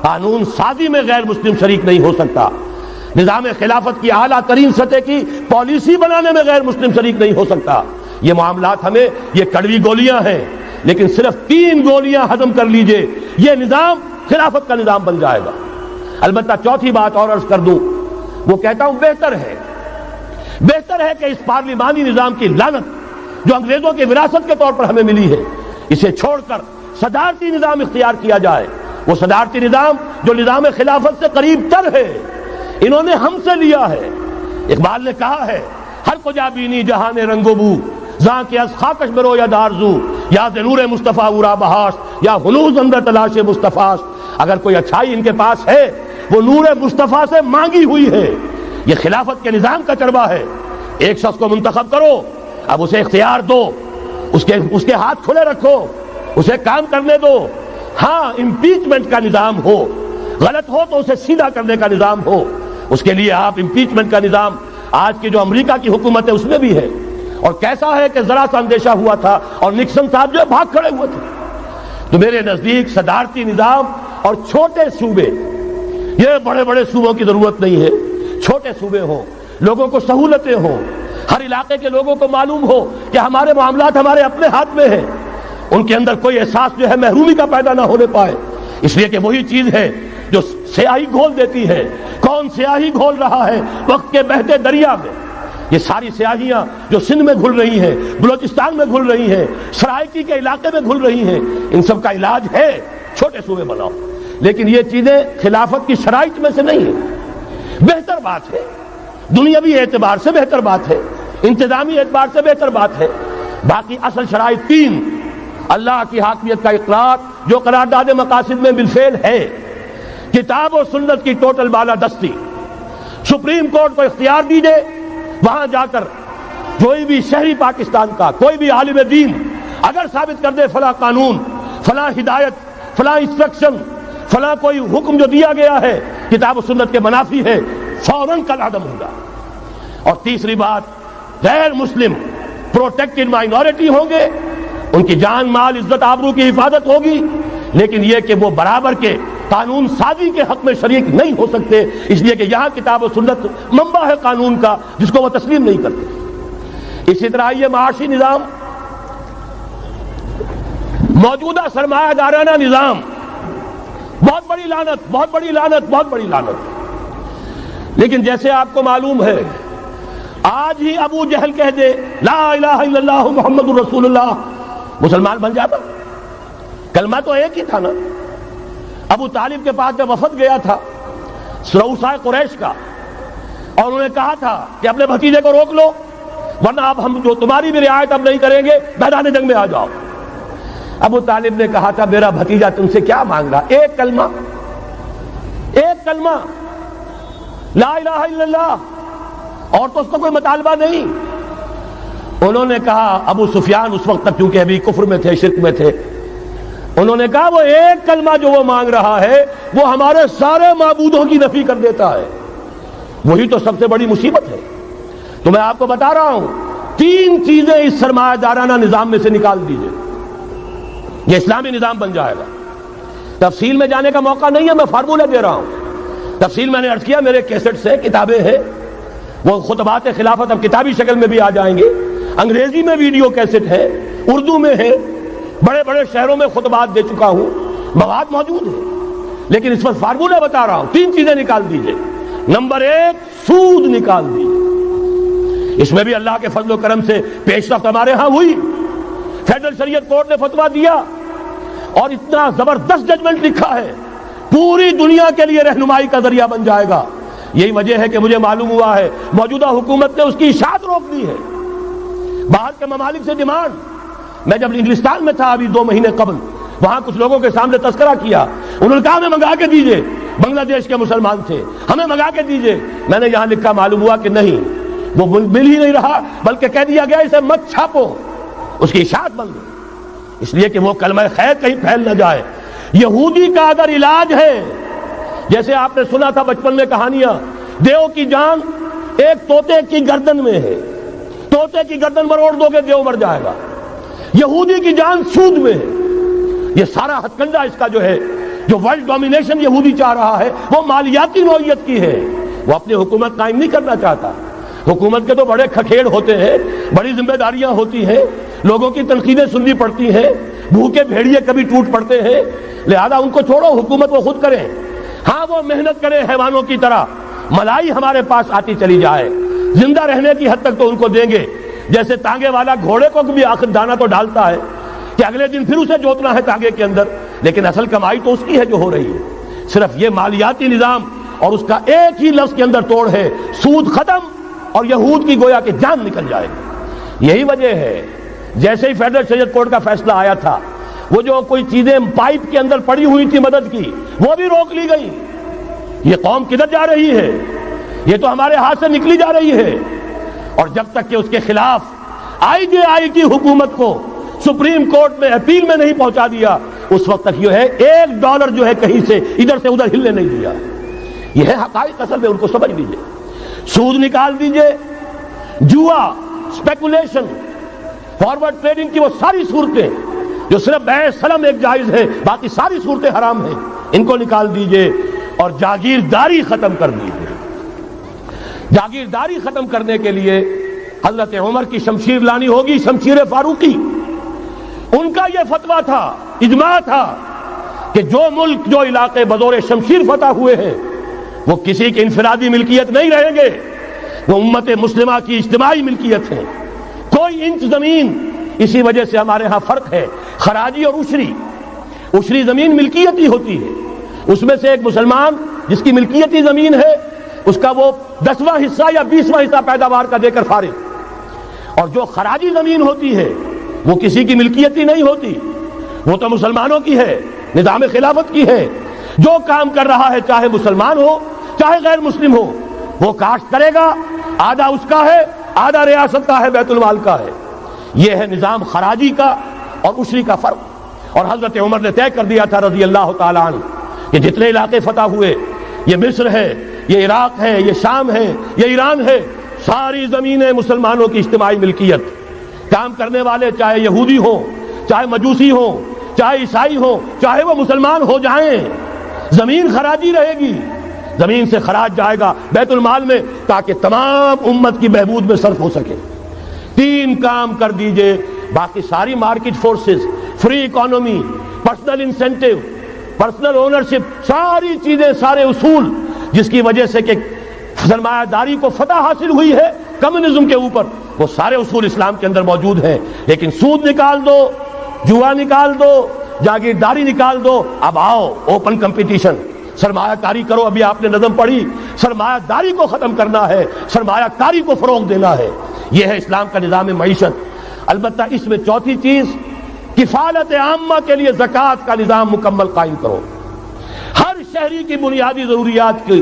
قانون سازی میں غیر مسلم شریک نہیں ہو سکتا، نظام خلافت کی اعلیٰ ترین سطح کی پالیسی بنانے میں غیر مسلم شریک نہیں ہو سکتا۔ یہ معاملات ہمیں، یہ کڑوی گولیاں ہیں، لیکن صرف 3 گولیاں ہضم کر لیجئے، یہ نظام خلافت کا نظام بن جائے گا۔ البتہ چوتھی بات اور عرض کر دوں، وہ کہتا ہوں بہتر ہے کہ اس پارلیمانی نظام کی لعنت جو انگریزوں کی وراثت کے طور پر ہمیں ملی ہے، اسے چھوڑ کر صدارتی نظام اختیار کیا جائے۔ وہ صدارتی نظام جو نظام خلافت سے قریب تر ہے، انہوں نے ہم سے لیا ہے۔ اقبال نے کہا ہے، ہر کجا بینی جہان رنگ و بو، زاں کے از خاکش برو یا دارزو، یا نور مصطفیٰ اورا بہاش، یا ہنوز اندر تلاش مصطفیٰ۔ اگر کوئی اچھائی ان کے پاس ہے وہ نور مصطفیٰ سے مانگی ہوئی ہے۔ یہ خلافت کے نظام کا چربہ ہے۔ ایک شخص کو منتخب کرو، اب اسے اختیار دو، اس کے ہاتھ کھلے رکھو، اسے کام کرنے دو۔ ہاں، امپیچمنٹ کا نظام ہو، غلط ہو تو اسے سیدھا کرنے کا نظام ہو، اس کے لیے آپ امپیچمنٹ کا نظام آج کی جو امریکہ کی حکومت ہے اس میں بھی ہے۔ اور کیسا ہے کہ ذرا سا اندیشہ ہوا تھا اور نکسن صاحب جو بھاگ کھڑے ہوئے تھے، تو میرے نزدیک صدارتی نظام اور چھوٹے صوبے، یہ بڑے بڑے صوبوں کی ضرورت نہیں ہے، چھوٹے صوبے ہوں، لوگوں کو سہولتیں ہوں، ہر علاقے کے لوگوں کو معلوم ہو کہ ہمارے معاملات ہمارے اپنے ہاتھ میں ہیں، ان کے اندر کوئی احساس جو ہے محرومی کا پیدا نہ ہونے پائے، اس لیے کہ وہی چیز ہے جو سیاہی گھول دیتی ہے۔ کون سیاہی گھول رہا ہے وقت کے بہتے دریا میں؟ یہ ساری سیاہیاں جو سندھ میں گھل رہی ہیں، بلوچستان میں گھل رہی ہیں، سرائکی کے علاقے میں گھل رہی ہیں، ان سب کا علاج ہے چھوٹے صوبے بناؤ، لیکن یہ چیزیں خلافت کی شرائط میں سے نہیں ہیں۔ بہتر بات ہے، دنیاوی اعتبار سے بہتر بات ہے، انتظامی اعتبار سے بہتر بات ہے، باقی اصل شرائط تین: اللہ کی حاکمیت کا اقرار جو قرارداد مقاصد میں بالفعل ہے، کتاب و سنت کی ٹوٹل بالادستی، سپریم کورٹ کو اختیار دیجئے، وہاں جا کر کوئی بھی شہری پاکستان کا کوئی بھی عالم دین اگر ثابت کر دے فلاں قانون، فلاں ہدایت، فلاں انسٹرکشن، فلاں کوئی حکم جو دیا گیا ہے کتاب و سنت کے منافی ہے، فوراً کل عدم ہوگا۔ اور تیسری بات، غیر مسلم پروٹیکٹڈ مائنورٹی ہوں گے، ان کی جان مال عزت آبرو کی حفاظت ہوگی، لیکن یہ کہ وہ برابر کے قانون سازی کے حق میں شریک نہیں ہو سکتے، اس لیے کہ یہاں کتاب و سنت منبع ہے قانون کا جس کو وہ تسلیم نہیں کرتے۔ اسی طرح یہ معاشی نظام، موجودہ سرمایہ دارانہ نظام، بہت بڑی لعنت، بہت بڑی لعنت، بہت بڑی لعنت۔ لیکن جیسے آپ کو معلوم ہے، آج ہی ابو جہل کہہ دے لا الہ الا اللہ محمد الرسول اللہ، مسلمان بن جاتا؟ کلمہ تو ایک ہی تھا نا۔ ابو طالب کے پاس جب وفد گیا تھا رؤسائے قریش کا، اور انہوں نے کہا تھا کہ اپنے بھتیجے کو روک لو ورنہ اب ہم جو تمہاری بھی رعایت اب نہیں کریں گے، میدان جنگ میں آ جاؤ۔ ابو طالب نے کہا تھا میرا بھتیجا تم سے کیا مانگ رہا؟ ایک کلمہ، ایک کلمہ لا الہ الا اللہ، اور تو اس کا کوئی مطالبہ نہیں۔ انہوں نے کہا، ابو سفیان اس وقت تک کیونکہ ابھی کفر میں تھے، شرک میں تھے، انہوں نے کہا وہ ایک کلمہ جو وہ مانگ رہا ہے وہ ہمارے سارے معبودوں کی نفی کر دیتا ہے، وہی تو سب سے بڑی مصیبت ہے۔ تو میں آپ کو بتا رہا ہوں، تین چیزیں اس سرمایہ دارانہ نظام میں سے نکال دیجئے، یہ اسلامی نظام بن جائے گا۔ تفصیل میں جانے کا موقع نہیں ہے، میں فارمولہ دے رہا ہوں۔ تفصیل میں نے عرض کیا، میرے کیسٹس ہیں، کتابیں ہیں، وہ خطبات خلافت اب کتابی شکل میں بھی آ جائیں گے، انگریزی میں ویڈیو کیسٹ ہے، اردو میں ہے، بڑے بڑے شہروں میں خطبات دے چکا ہوں، مواد موجود ہے، لیکن اس وقت فارمولہ بتا رہا ہوں۔ تین چیزیں نکال دیجئے۔ نمبر ایک، سود نکال دیجئے، اس میں بھی اللہ کے فضل و کرم سے پیش رفت ہمارے ہاں ہوئی۔ فیڈرل شریعت کورٹ نے فتویٰ دیا اور اتنا زبردست ججمنٹ لکھا ہے، پوری دنیا کے لیے رہنمائی کا ذریعہ بن جائے گا۔ یہی وجہ ہے کہ مجھے معلوم ہوا ہے موجودہ حکومت نے اس کی اشاعت روک دی ہے۔ باہر کے ممالک سے ڈیمانڈ، میں جب انگلستان میں تھا ابھی 2 مہینے قبل، وہاں کچھ لوگوں کے سامنے تذکرہ کیا، انہوں نے کہا ہمیں منگا کے دیجئے، بنگلہ دیش کے مسلمان تھے، ہمیں منگا کے دیجئے۔ میں نے یہاں لکھا، معلوم ہوا کہ نہیں، وہ مل ہی نہیں رہا، بلکہ کہہ دیا گیا اسے مت چھاپو، اس کی اشاعت بند ہو، اس لیے کہ وہ کلمہ خیر کہیں پھیل نہ جائے۔ یہودی کا اگر علاج ہے، جیسے آپ نے سنا تھا بچپن میں کہانیاں، دیو کی جان ایک طوطے کی گردن میں ہے، طوطے کی گردن پر اوڑھ دو گے دیو مر جائے گا۔ یہودی کی جان سود میں ہے۔ یہ سارا ہتھ کنڈا اس کا جو ہے، جو ورلڈ ڈومینیشن یہودی چاہ رہا ہے، وہ مالیاتی نوعیت کی ہے، وہ اپنی حکومت قائم نہیں کرنا چاہتا۔ حکومت کے تو بڑے کھکھیڑ ہوتے ہیں، بڑی ذمہ داریاں ہوتی ہیں، لوگوں کی تنقیدیں سننی پڑتی ہیں، بھوکے بھیڑیے کبھی ٹوٹ پڑتے ہیں، لہذا ان کو چھوڑو، حکومت وہ خود کریں۔ ہاں وہ محنت کریں حیوانوں کی طرح، ملائی ہمارے پاس آتی چلی جائے، زندہ رہنے کی حد تک تو ان کو دیں گے، جیسے تانگے والا گھوڑے کو بھی آخر دانا تو ڈالتا ہے کہ اگلے دن پھر اسے جوتنا ہے تانگے کے اندر، لیکن اصل کمائی تو اس کی ہے جو ہو رہی ہے۔ صرف یہ مالیاتی نظام اور اس کا ایک ہی لفظ کے اندر توڑ ہے، سود ختم اور یہود کی گویا کہ جان نکل جائے گی۔ یہی وجہ ہے جیسے ہی فیڈرل شریعت کورٹ کا فیصلہ آیا تھا، وہ جو کوئی چیزیں پائپ کے اندر پڑی ہوئی تھی مدد کی، وہ بھی روک لی گئی۔ یہ قوم کدھر جا رہی ہے؟ یہ تو ہمارے ہاتھ سے نکلی جا رہی ہے، اور جب تک کہ اس کے خلاف IJI کی حکومت کو سپریم کورٹ میں اپیل میں نہیں پہنچا دیا، اس وقت تک یہ ہے $1 جو ہے کہیں سے ادھر سے ادھر ہلنے نہیں دیا۔ یہ ہے حقائق، اصل میں ان کو سمجھ لیجیے۔ سود نکال دیجئے، جوا، اسپیکولیشن، فارورڈ ٹریڈنگ کی وہ ساری صورتیں جو صرف بیع سلم ایک جائز ہے، باقی ساری صورتیں حرام ہیں، ان کو نکال دیجئے اور جاگیرداری ختم کر دیجئے۔ جاگیرداری ختم کرنے کے لیے حضرت عمر کی شمشیر لانی ہوگی، شمشیر فاروقی۔ ان کا یہ فتویٰ تھا، اجماع تھا کہ جو ملک، جو علاقے بطور شمشیر فتح ہوئے ہیں وہ کسی کی انفرادی ملکیت نہیں رہیں گے، وہ امت مسلمہ کی اجتماعی ملکیت ہے۔ کوئی انچ زمین، اسی وجہ سے ہمارے ہاں فرق ہے خراجی اور عشری۔ عشری زمین ملکیتی ہوتی ہے، اس میں سے ایک مسلمان جس کی ملکیتی زمین ہے اس کا وہ 10واں حصہ یا 20واں حصہ پیداوار کا دے کر فارغ، اور جو خراجی زمین ہوتی ہے وہ کسی کی ملکیتی نہیں ہوتی، وہ تو مسلمانوں کی ہے، نظام خلافت کی ہے۔ جو کام کر رہا ہے چاہے مسلمان ہو چاہے غیر مسلم ہو، وہ کاشت کرے گا، آدھا اس کا ہے، آدھا ریاست کا ہے، بیت المال کا ہے۔ یہ ہے نظام خراجی کا اور عشری کا فرق۔ اور حضرت عمر نے طے کر دیا تھا رضی اللہ تعالیٰ عنہ کہ جتنے علاقے فتح ہوئے، یہ مصر ہے، یہ عراق ہے، یہ شام ہے، یہ ایران ہے، ساری زمینیں مسلمانوں کی اجتماعی ملکیت۔ کام کرنے والے چاہے یہودی ہوں، چاہے مجوسی ہوں، چاہے عیسائی ہوں، چاہے وہ مسلمان ہو جائیں، زمین خراجی رہے گی، زمین سے خراج جائے گا بیت المال میں تاکہ تمام امت کی بہبود میں صرف ہو سکے۔ 3 کام کر دیجئے، باقی ساری market forces, free economy, personal incentive, personal ownership, ساری چیزیں، سارے اصول جس کی وجہ سے کہ سرمایہ داری کو فتح حاصل ہوئی ہے کمیونزم کے اوپر، وہ سارے اصول اسلام کے اندر موجود ہیں۔ لیکن سود نکال دو، جوا نکال دو، جاگیرداری نکال دو، اب آؤ اوپن کمپٹیشن، سرمایہ کاری کرو۔ ابھی آپ نے نظم پڑھی، سرمایہ داری کو ختم کرنا ہے، سرمایہ کاری کو فروغ دینا ہے، یہ ہے اسلام کا نظام معیشت۔ البتہ اس میں چوتھی چیز، کفالت عامہ کے لیے زکوٰۃ کا نظام مکمل قائم کرو۔ ہر شہری کی بنیادی ضروریات کی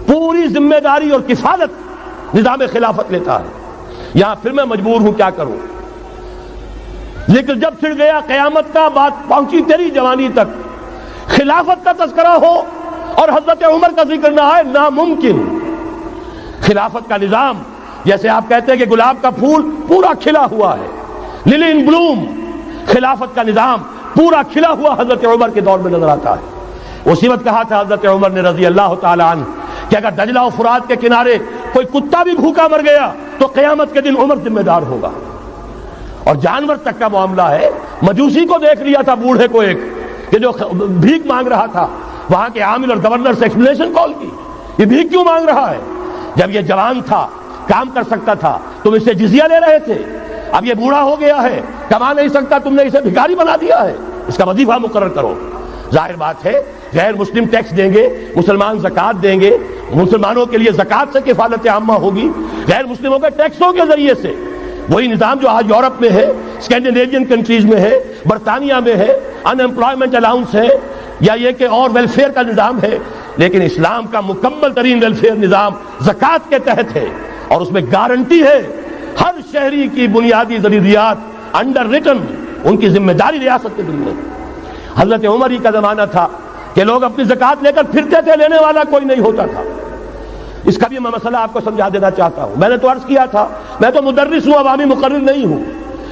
پوری ذمہ داری اور کفالت نظام خلافت لیتا ہے۔ یہاں پھر میں مجبور ہوں کیا کروں، لیکن جب چھڑ گیا قیامت کا، بات پہنچی تیری جوانی تک، خلافت کا تذکرہ ہو اور حضرت عمر کا ذکر نہ آئے، ناممکن۔ خلافت کا نظام، جیسے آپ کہتے ہیں کہ گلاب کا پھول پورا کھلا ہوا ہے، للی ان بلوم، خلافت کا نظام پورا کھلا ہوا حضرت عمر کے دور میں نظر آتا ہے۔ اسی وقت کہا تھا حضرت عمر نے رضی اللہ تعالی عنہ کہ اگر دجلہ و فرات کے کنارے کوئی کتا بھی بھوکا مر گیا تو قیامت کے دن عمر ذمہ دار ہوگا۔ اور جانور تک کا معاملہ ہے، مجوسی کو دیکھ لیا تھا بوڑھے کو ایک کہ جو بھیک مانگ رہا تھا، وہاں کے عامل اور گورنر سے ایکسپلینیشن کال کی، یہ بھیک کیوں مانگ رہا ہے؟ جب یہ جوان تھا، کام کر سکتا تھا، تم اس سے جزیہ لے رہے تھے، اب یہ بوڑھا ہو گیا ہے، کما نہیں سکتا، تم نے اسے بھکاری بنا دیا ہے، اس کا وظیفہ مقرر کرو۔ ظاہر بات ہے غیر مسلم ٹیکس دیں گے، مسلمان زکوٰۃ دیں گے، مسلمانوں کے لیے زکوٰۃ سے کفالت عامہ ہوگی، غیر مسلموں کے ٹیکسوں کے ذریعے سے۔ وہی نظام جو آج یورپ میں ہے، اسکینڈینیوین کنٹریز میں ہے، برطانیہ میں ہے، ان امپلائمنٹ الاؤنس ہے، یا یہ کہ اور ویلفیئر کا نظام ہے، لیکن اسلام کا مکمل ترین ویلفیئر نظام زکوٰۃ کے تحت ہے، اور اس میں گارنٹی ہے ہر شہری کی بنیادی ضروریات انڈر ریٹن، ان کی ذمہ داری ریاست کے ذمہ۔ حضرت عمر ہی کا زمانہ تھا کہ لوگ اپنی زکوٰۃ لے کر پھرتے تھے، لینے والا کوئی نہیں ہوتا تھا۔ اس کا بھی میں مسئلہ آپ کو سمجھا دینا چاہتا ہوں۔ میں نے تو عرض کیا تھا، میں تو مدرس ہوں، عوامی مقرر نہیں ہوں،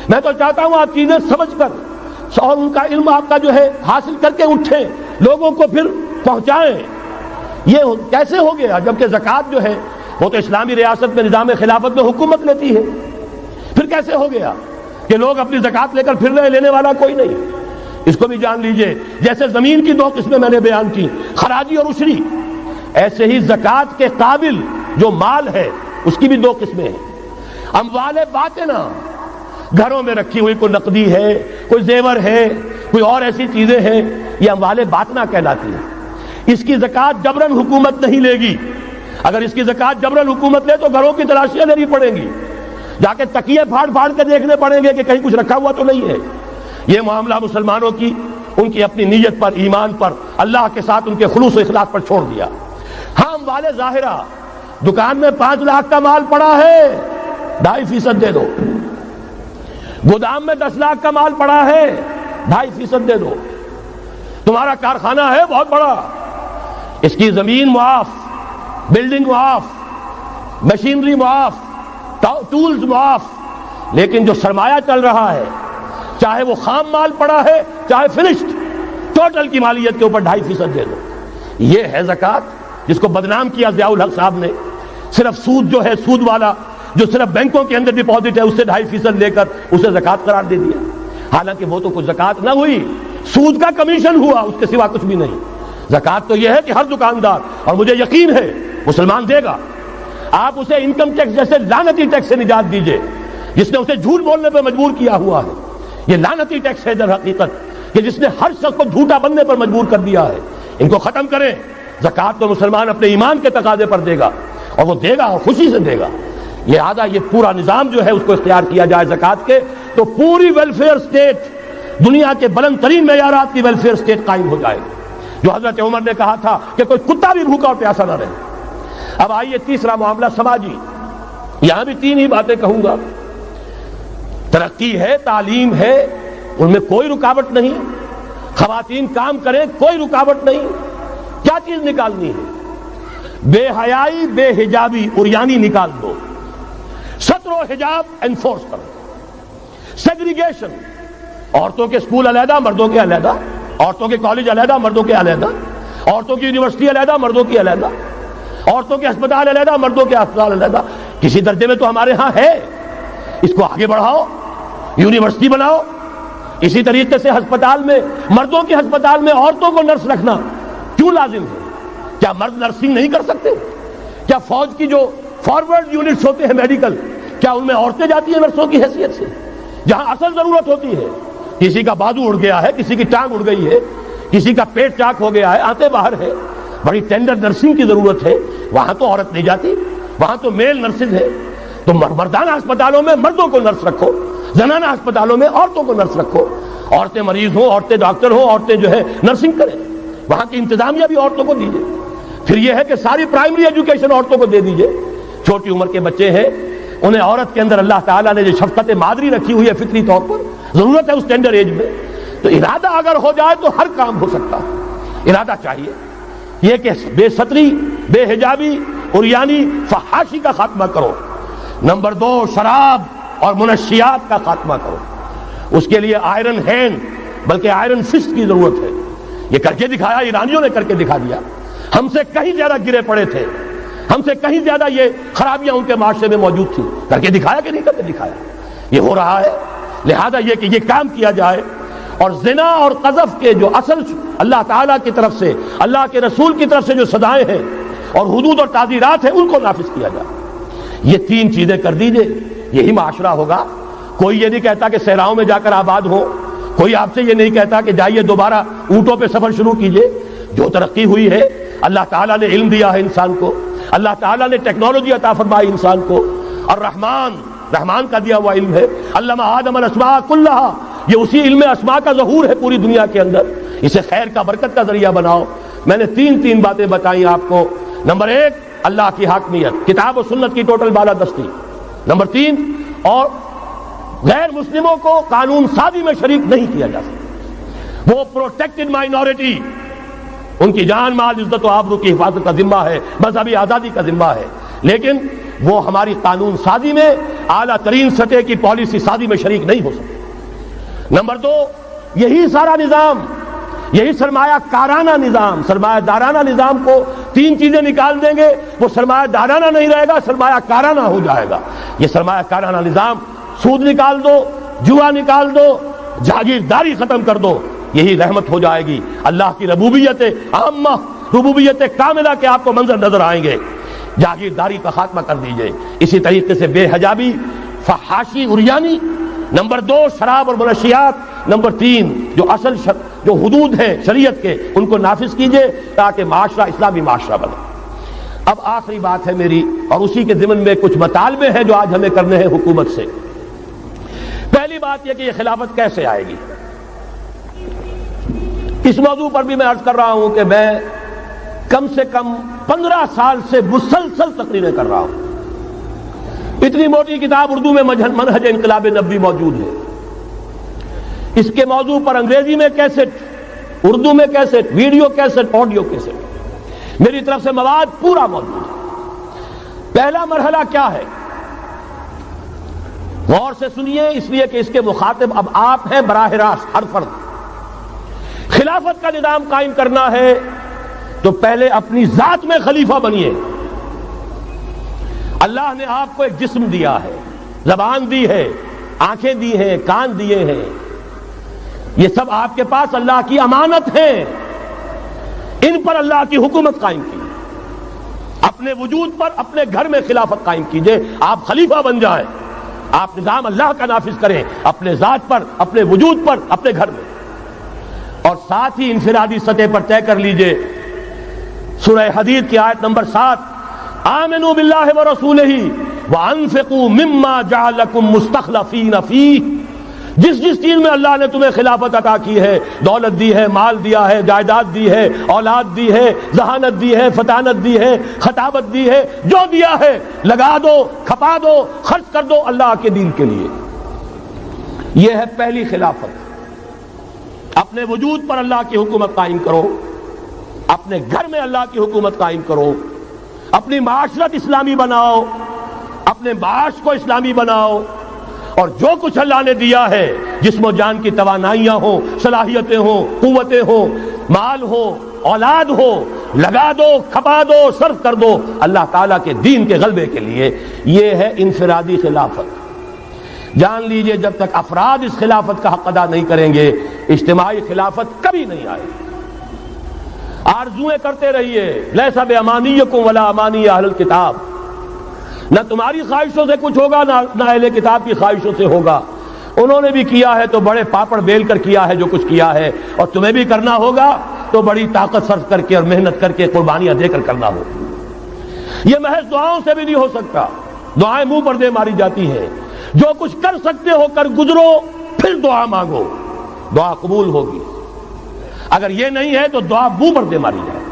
میں تو چاہتا ہوں آپ چیزیں سمجھ کر اور ان کا علم آپ کا جو ہے حاصل کر کے اٹھیں، لوگوں کو پھر پہنچائیں۔ یہ کیسے ہو گیا جبکہ زکوٰۃ جو ہے وہ تو اسلامی ریاست میں نظام خلافت میں حکومت لیتی ہے، پھر کیسے ہو گیا کہ لوگ اپنی زکوٰۃ لے کر پھر رہے، لینے والا کوئی نہیں؟ اس کو بھی جان لیجئے، جیسے زمین کی 2 قسمیں میں نے بیان کی، خراجی اور عشری، ایسے ہی زکوٰۃ کے قابل جو مال ہے اس کی بھی 2 قسمیں ہیں۔ اموال باطنہ، گھروں میں رکھی ہوئی کوئی نقدی ہے، کوئی زیور ہے، کوئی اور ایسی چیزیں ہیں، یہ اموال باطنہ کہلاتی ہیں۔ اس کی زکوٰۃ جبراً حکومت نہیں لے گی۔ اگر اس کی زکوٰۃ جبراً حکومت لے تو گھروں کی تلاشیاں لینی پڑیں گی، جا کے تکیے پھاڑ پھاڑ کے دیکھنے پڑیں گے کہ کہیں کچھ رکھا ہوا تو نہیں ہے۔ یہ معاملہ مسلمانوں کی ان کی اپنی نیت پر، ایمان پر، اللہ کے ساتھ ان کے خلوص و اخلاص پر چھوڑ دیا۔ ہاں اموال ظاہرہ، دکان میں 5 لاکھ کا مال پڑا ہے، 2.5% دے دو، گودام میں 10 لاکھ کا مال پڑا ہے، 2.5% دے دو، تمہارا کارخانہ ہے بہت بڑا، اس کی زمین معاف، بلڈنگ معاف، مشینری معاف، ٹولز معاف، لیکن جو سرمایہ چل رہا ہے چاہے وہ خام مال پڑا ہے چاہے فنشڈ، ٹوٹل کی مالیت کے اوپر 2.5% دے دو. یہ ہے زکوٰۃ جس کو بدنام کیا ضیاء الحق صاحب نے. صرف سود جو ہے، سود والا جو صرف بینکوں کے اندر ڈپازٹ ہے، اس سے 2.5% لے کر اسے زکوٰۃ قرار دے دیا. حالانکہ وہ تو کچھ زکوٰۃ نہ ہوئی، سود کا کمیشن ہوا، اس کے سوا کچھ بھی نہیں. زکوٰۃ تو یہ ہے کہ ہر دکاندار، اور مجھے یقین ہے مسلمان دے گا، آپ اسے انکم ٹیکس جیسے لعنتی ٹیکس سے نجات دیجئے جس نے اسے جھوٹ بولنے پہ مجبور کیا ہوا ہے. یہ لعنتی ٹیکس ہے در حقیقت کہ جس نے ہر شخص کو جھوٹا بننے پر مجبور کر دیا ہے. ان کو ختم کریں. زکوٰۃ تو مسلمان اپنے ایمان کے تقاضے پر دے گا، اور وہ دے گا اور خوشی سے دے گا. لہذا یہ پورا نظام جو ہے اس کو اختیار کیا جائے زکوٰۃ کے، تو پوری ویلفیئر اسٹیٹ، دنیا کے بلند ترین معیارات کی ویلفیئر اسٹیٹ قائم ہو جائے گی. جو حضرت عمر نے کہا تھا کہ کوئی کتا بھی بھوکا اور پیاسا نہ رہے. اب آئیے تیسرا معاملہ سماجی. یہاں بھی 3 ہی باتیں کہوں گا. ترقی ہے، تعلیم ہے، ان میں کوئی رکاوٹ نہیں. خواتین کام کریں، کوئی رکاوٹ نہیں. کیا چیز نکالنی ہے؟ بے حیائی، بے حجابی، عریانی نکال دو. ستر و حجاب انفورس کرو. سیگریگیشن، عورتوں کے اسکول علیحدہ، مردوں کے علیحدہ، عورتوں کے کالج علیحدہ، مردوں کے علیحدہ، عورتوں کی یونیورسٹی علیحدہ، مردوں کی علیحدہ، عورتوں کے ہسپتال علیحدہ، مردوں کے ہسپتال علیحدہ. کسی درجے میں تو ہمارے ہاں ہے، اس کو آگے بڑھاؤ، یونیورسٹی بناؤ. اسی طریقے سے ہسپتال میں، مردوں کے ہسپتال میں عورتوں کو نرس رکھنا کیوں لازم ہے؟ کیا مرد نرسنگ نہیں کر سکتے؟ کیا فوج کی جو فارورڈ یونٹس ہوتے ہیں میڈیکل، کیا ان میں عورتیں جاتی ہیں نرسوں کی حیثیت سے؟ جہاں اصل ضرورت ہوتی ہے، کسی کا بازو اڑ گیا ہے، کسی کی ٹانگ اڑ گئی ہے، کسی کا پیٹ چاک ہو گیا ہے، آنتیں باہر ہے، بڑی ٹینڈر نرسنگ کی ضرورت ہے، وہاں تو عورت نہیں جاتی، وہاں تو میل نرسز ہے. تو مردانہ ہسپتالوں میں مردوں کو نرس رکھو، زنانہ ہسپتالوں میں عورتوں کو نرس رکھو. عورتیں مریض ہوں، عورتیں ڈاکٹر ہوں، عورتیں جو ہے نرسنگ کریں. وہاں کی انتظامیہ بھی عورتوں کو دیجیے. پھر یہ ہے کہ ساری پرائمری ایجوکیشن عورتوں کو دے دیجیے. چھوٹی عمر کے بچے ہیں، انہیں عورت کے اندر اللہ تعالیٰ نے جو شفقت مادری رکھی ہوئی ہے فطری طور پر، ضرورت ہے اس ٹینڈر ایج میں. تو ارادہ اگر ہو جائے تو ہر کام ہو سکتا ہے. ارادہ چاہیے. یہ کہ بے ستری، بے حجابی، عریانی، فحاشی کا خاتمہ کرو. نمبر 2، شراب اور منشیات کا خاتمہ کرو. اس کے لیے آئرن ہینڈ بلکہ آئرن فسٹ کی ضرورت ہے. یہ کر کے دکھایا، ایرانیوں نے کر کے دکھا دیا. ہم سے کہیں زیادہ گرے پڑے تھے، ہم سے کہیں زیادہ یہ خرابیاں ان کے معاشرے میں موجود تھی. کر کے دکھایا کہ نہیں کر کے دکھایا؟ یہ ہو رہا ہے. لہذا یہ کہ یہ کام کیا جائے، اور زنا اور قذف کے جو اصل اللہ تعالیٰ کی طرف سے، اللہ کے رسول کی طرف سے جو سزائیں ہیں اور حدود اور تعزیرات ہیں، ان کو نافذ کیا جائے. یہ 3 چیزیں کر دیجئے، یہی معاشرہ ہوگا. کوئی یہ نہیں کہتا کہ صحراؤں میں جا کر آباد ہو، کوئی آپ سے یہ نہیں کہتا کہ جائیے دوبارہ اونٹوں پہ سفر شروع کیجئے. جو ترقی ہوئی ہے، اللہ تعالیٰ نے علم دیا ہے انسان کو، اللہ تعالیٰ نے ٹیکنالوجی عطا فرمائی انسان کو، اور رحمان کا دیا ہوا علم ہے. علم آدم الاسماء کلھا، یہ اسی علم اسماء کا ظہور ہے پوری دنیا کے اندر. اسے خیر کا، برکت کا ذریعہ بناؤ. میں نے 3 باتیں بتائیں آپ کو. نمبر 1، اللہ کی حاکمیت، کتاب و سنت کی ٹوٹل بالادستی. نمبر 3، اور غیر مسلموں کو قانون سازی میں شریک نہیں کیا جا سکتا. وہ پروٹیکٹڈ مائنورٹی، ان کی جان، مال، عزت و آبرو کی حفاظت کا ذمہ ہے، مذہبی آزادی کا ذمہ ہے، لیکن وہ ہماری قانون سازی میں، اعلیٰ ترین سطح کی پالیسی سازی میں شریک نہیں ہو سکتے. نمبر 2، یہی سارا نظام، یہی سرمایہ کارانہ نظام، سرمایہ دارانہ نظام کو 3 چیزیں نکال دیں گے، وہ سرمایہ دارانہ نہیں رہے گا، سرمایہ کارانہ ہو جائے گا. یہ سرمایہ کارانہ نظام، سود نکال دو، جوا نکال دو، جاگیرداری ختم کر دو، یہی رحمت ہو جائے گی. اللہ کی ربوبیت عامہ، ربوبیت کاملہ کے آپ کو منظر نظر آئیں گے. جاگیرداری کا خاتمہ کر دیجئے. اسی طریقے سے بے حجابی، فحاشی، عریانی. نمبر 2، شراب اور منشیات. نمبر 3، جو اصل جو حدود ہیں شریعت کے، ان کو نافذ کیجئے تاکہ معاشرہ اسلامی معاشرہ بنے. اب آخری بات ہے میری، اور اسی کے ضمن میں کچھ مطالبے ہیں جو آج ہمیں کرنے ہیں حکومت سے. پہلی بات یہ کہ یہ خلافت کیسے آئے گی. اس موضوع پر بھی میں عرض کر رہا ہوں کہ میں کم سے کم 15 سال سے مسلسل تقریریں کر رہا ہوں. اتنی موٹی کتاب اردو میں منہج انقلاب نبوی موجود ہے. اس کے موضوع پر انگریزی میں کیسٹ، اردو میں cassette, video cassette, audio cassette, میری طرف سے مواد پورا موجود ہے. پہلا مرحلہ کیا ہے؟ غور سے سنیے، اس لیے کہ اس کے مخاطب اب آپ ہیں براہ راست ہر فرد۔ خلافت کا نظام قائم کرنا ہے تو پہلے اپنی ذات میں خلیفہ بنیے۔ اللہ نے آپ کو ایک جسم دیا ہے، زبان دی ہے، آنکھیں دی ہیں، کان دیے ہیں، یہ سب آپ کے پاس اللہ کی امانت ہے، ان پر اللہ کی حکومت قائم کی۔ اپنے وجود پر اپنے گھر میں خلافت قائم کیجئے، آپ خلیفہ بن جائیں، آپ نظام اللہ کا نافذ کریں اپنے ذات پر، اپنے وجود پر، اپنے گھر میں، اور ساتھ ہی انفرادی سطح پر طے کر لیجئے سورہ حدید کی آیت نمبر 7، آمنوا باللہ ورسولہ وانفقوا مما جعلکم مستخلفین فیہ، جس چیز میں اللہ نے تمہیں خلافت عطا کی ہے، دولت دی ہے، مال دیا ہے، جائیداد دی ہے، اولاد دی ہے، ذہانت دی ہے، فطانت دی ہے، خطابت دی ہے، جو دیا ہے لگا دو، کھپا دو، خرچ کر دو اللہ کے دین کے لیے۔ یہ ہے پہلی خلافت۔ اپنے وجود پر اللہ کی حکومت قائم کرو، اپنے گھر میں اللہ کی حکومت قائم کرو، اپنی معاشرت اسلامی بناؤ، اپنے معاش کو اسلامی بناؤ، اور جو کچھ اللہ نے دیا ہے، جسم و جان کی توانائیاں ہوں، صلاحیتیں ہوں، قوتیں ہوں، مال ہو، اولاد ہو، لگا دو، کھپا دو، صرف کر دو اللہ تعالیٰ کے دین کے غلبے کے لیے۔ یہ ہے انفرادی خلافت۔ جان لیجئے جب تک افراد اس خلافت کا حق ادا نہیں کریں گے، اجتماعی خلافت کبھی نہیں آئے گی۔ آرزویں کرتے رہیے، لیس بامانیکم ولا امانی اہل الکتاب، نہ تمہاری خواہشوں سے کچھ ہوگا نہ اہل کتاب کی خواہشوں سے ہوگا۔ انہوں نے بھی کیا ہے تو بڑے پاپڑ بیل کر کیا ہے جو کچھ کیا ہے، اور تمہیں بھی کرنا ہوگا تو بڑی طاقت صرف کر کے اور محنت کر کے قربانیاں دے کر کرنا ہوگا۔ یہ محض دعاؤں سے بھی نہیں ہو سکتا، دعائیں منہ پر دے ماری جاتی ہیں۔ جو کچھ کر سکتے ہو کر گزرو، پھر دعا مانگو، دعا قبول ہوگی۔ اگر یہ نہیں ہے تو دعا منہ پر دے ماری جائے۔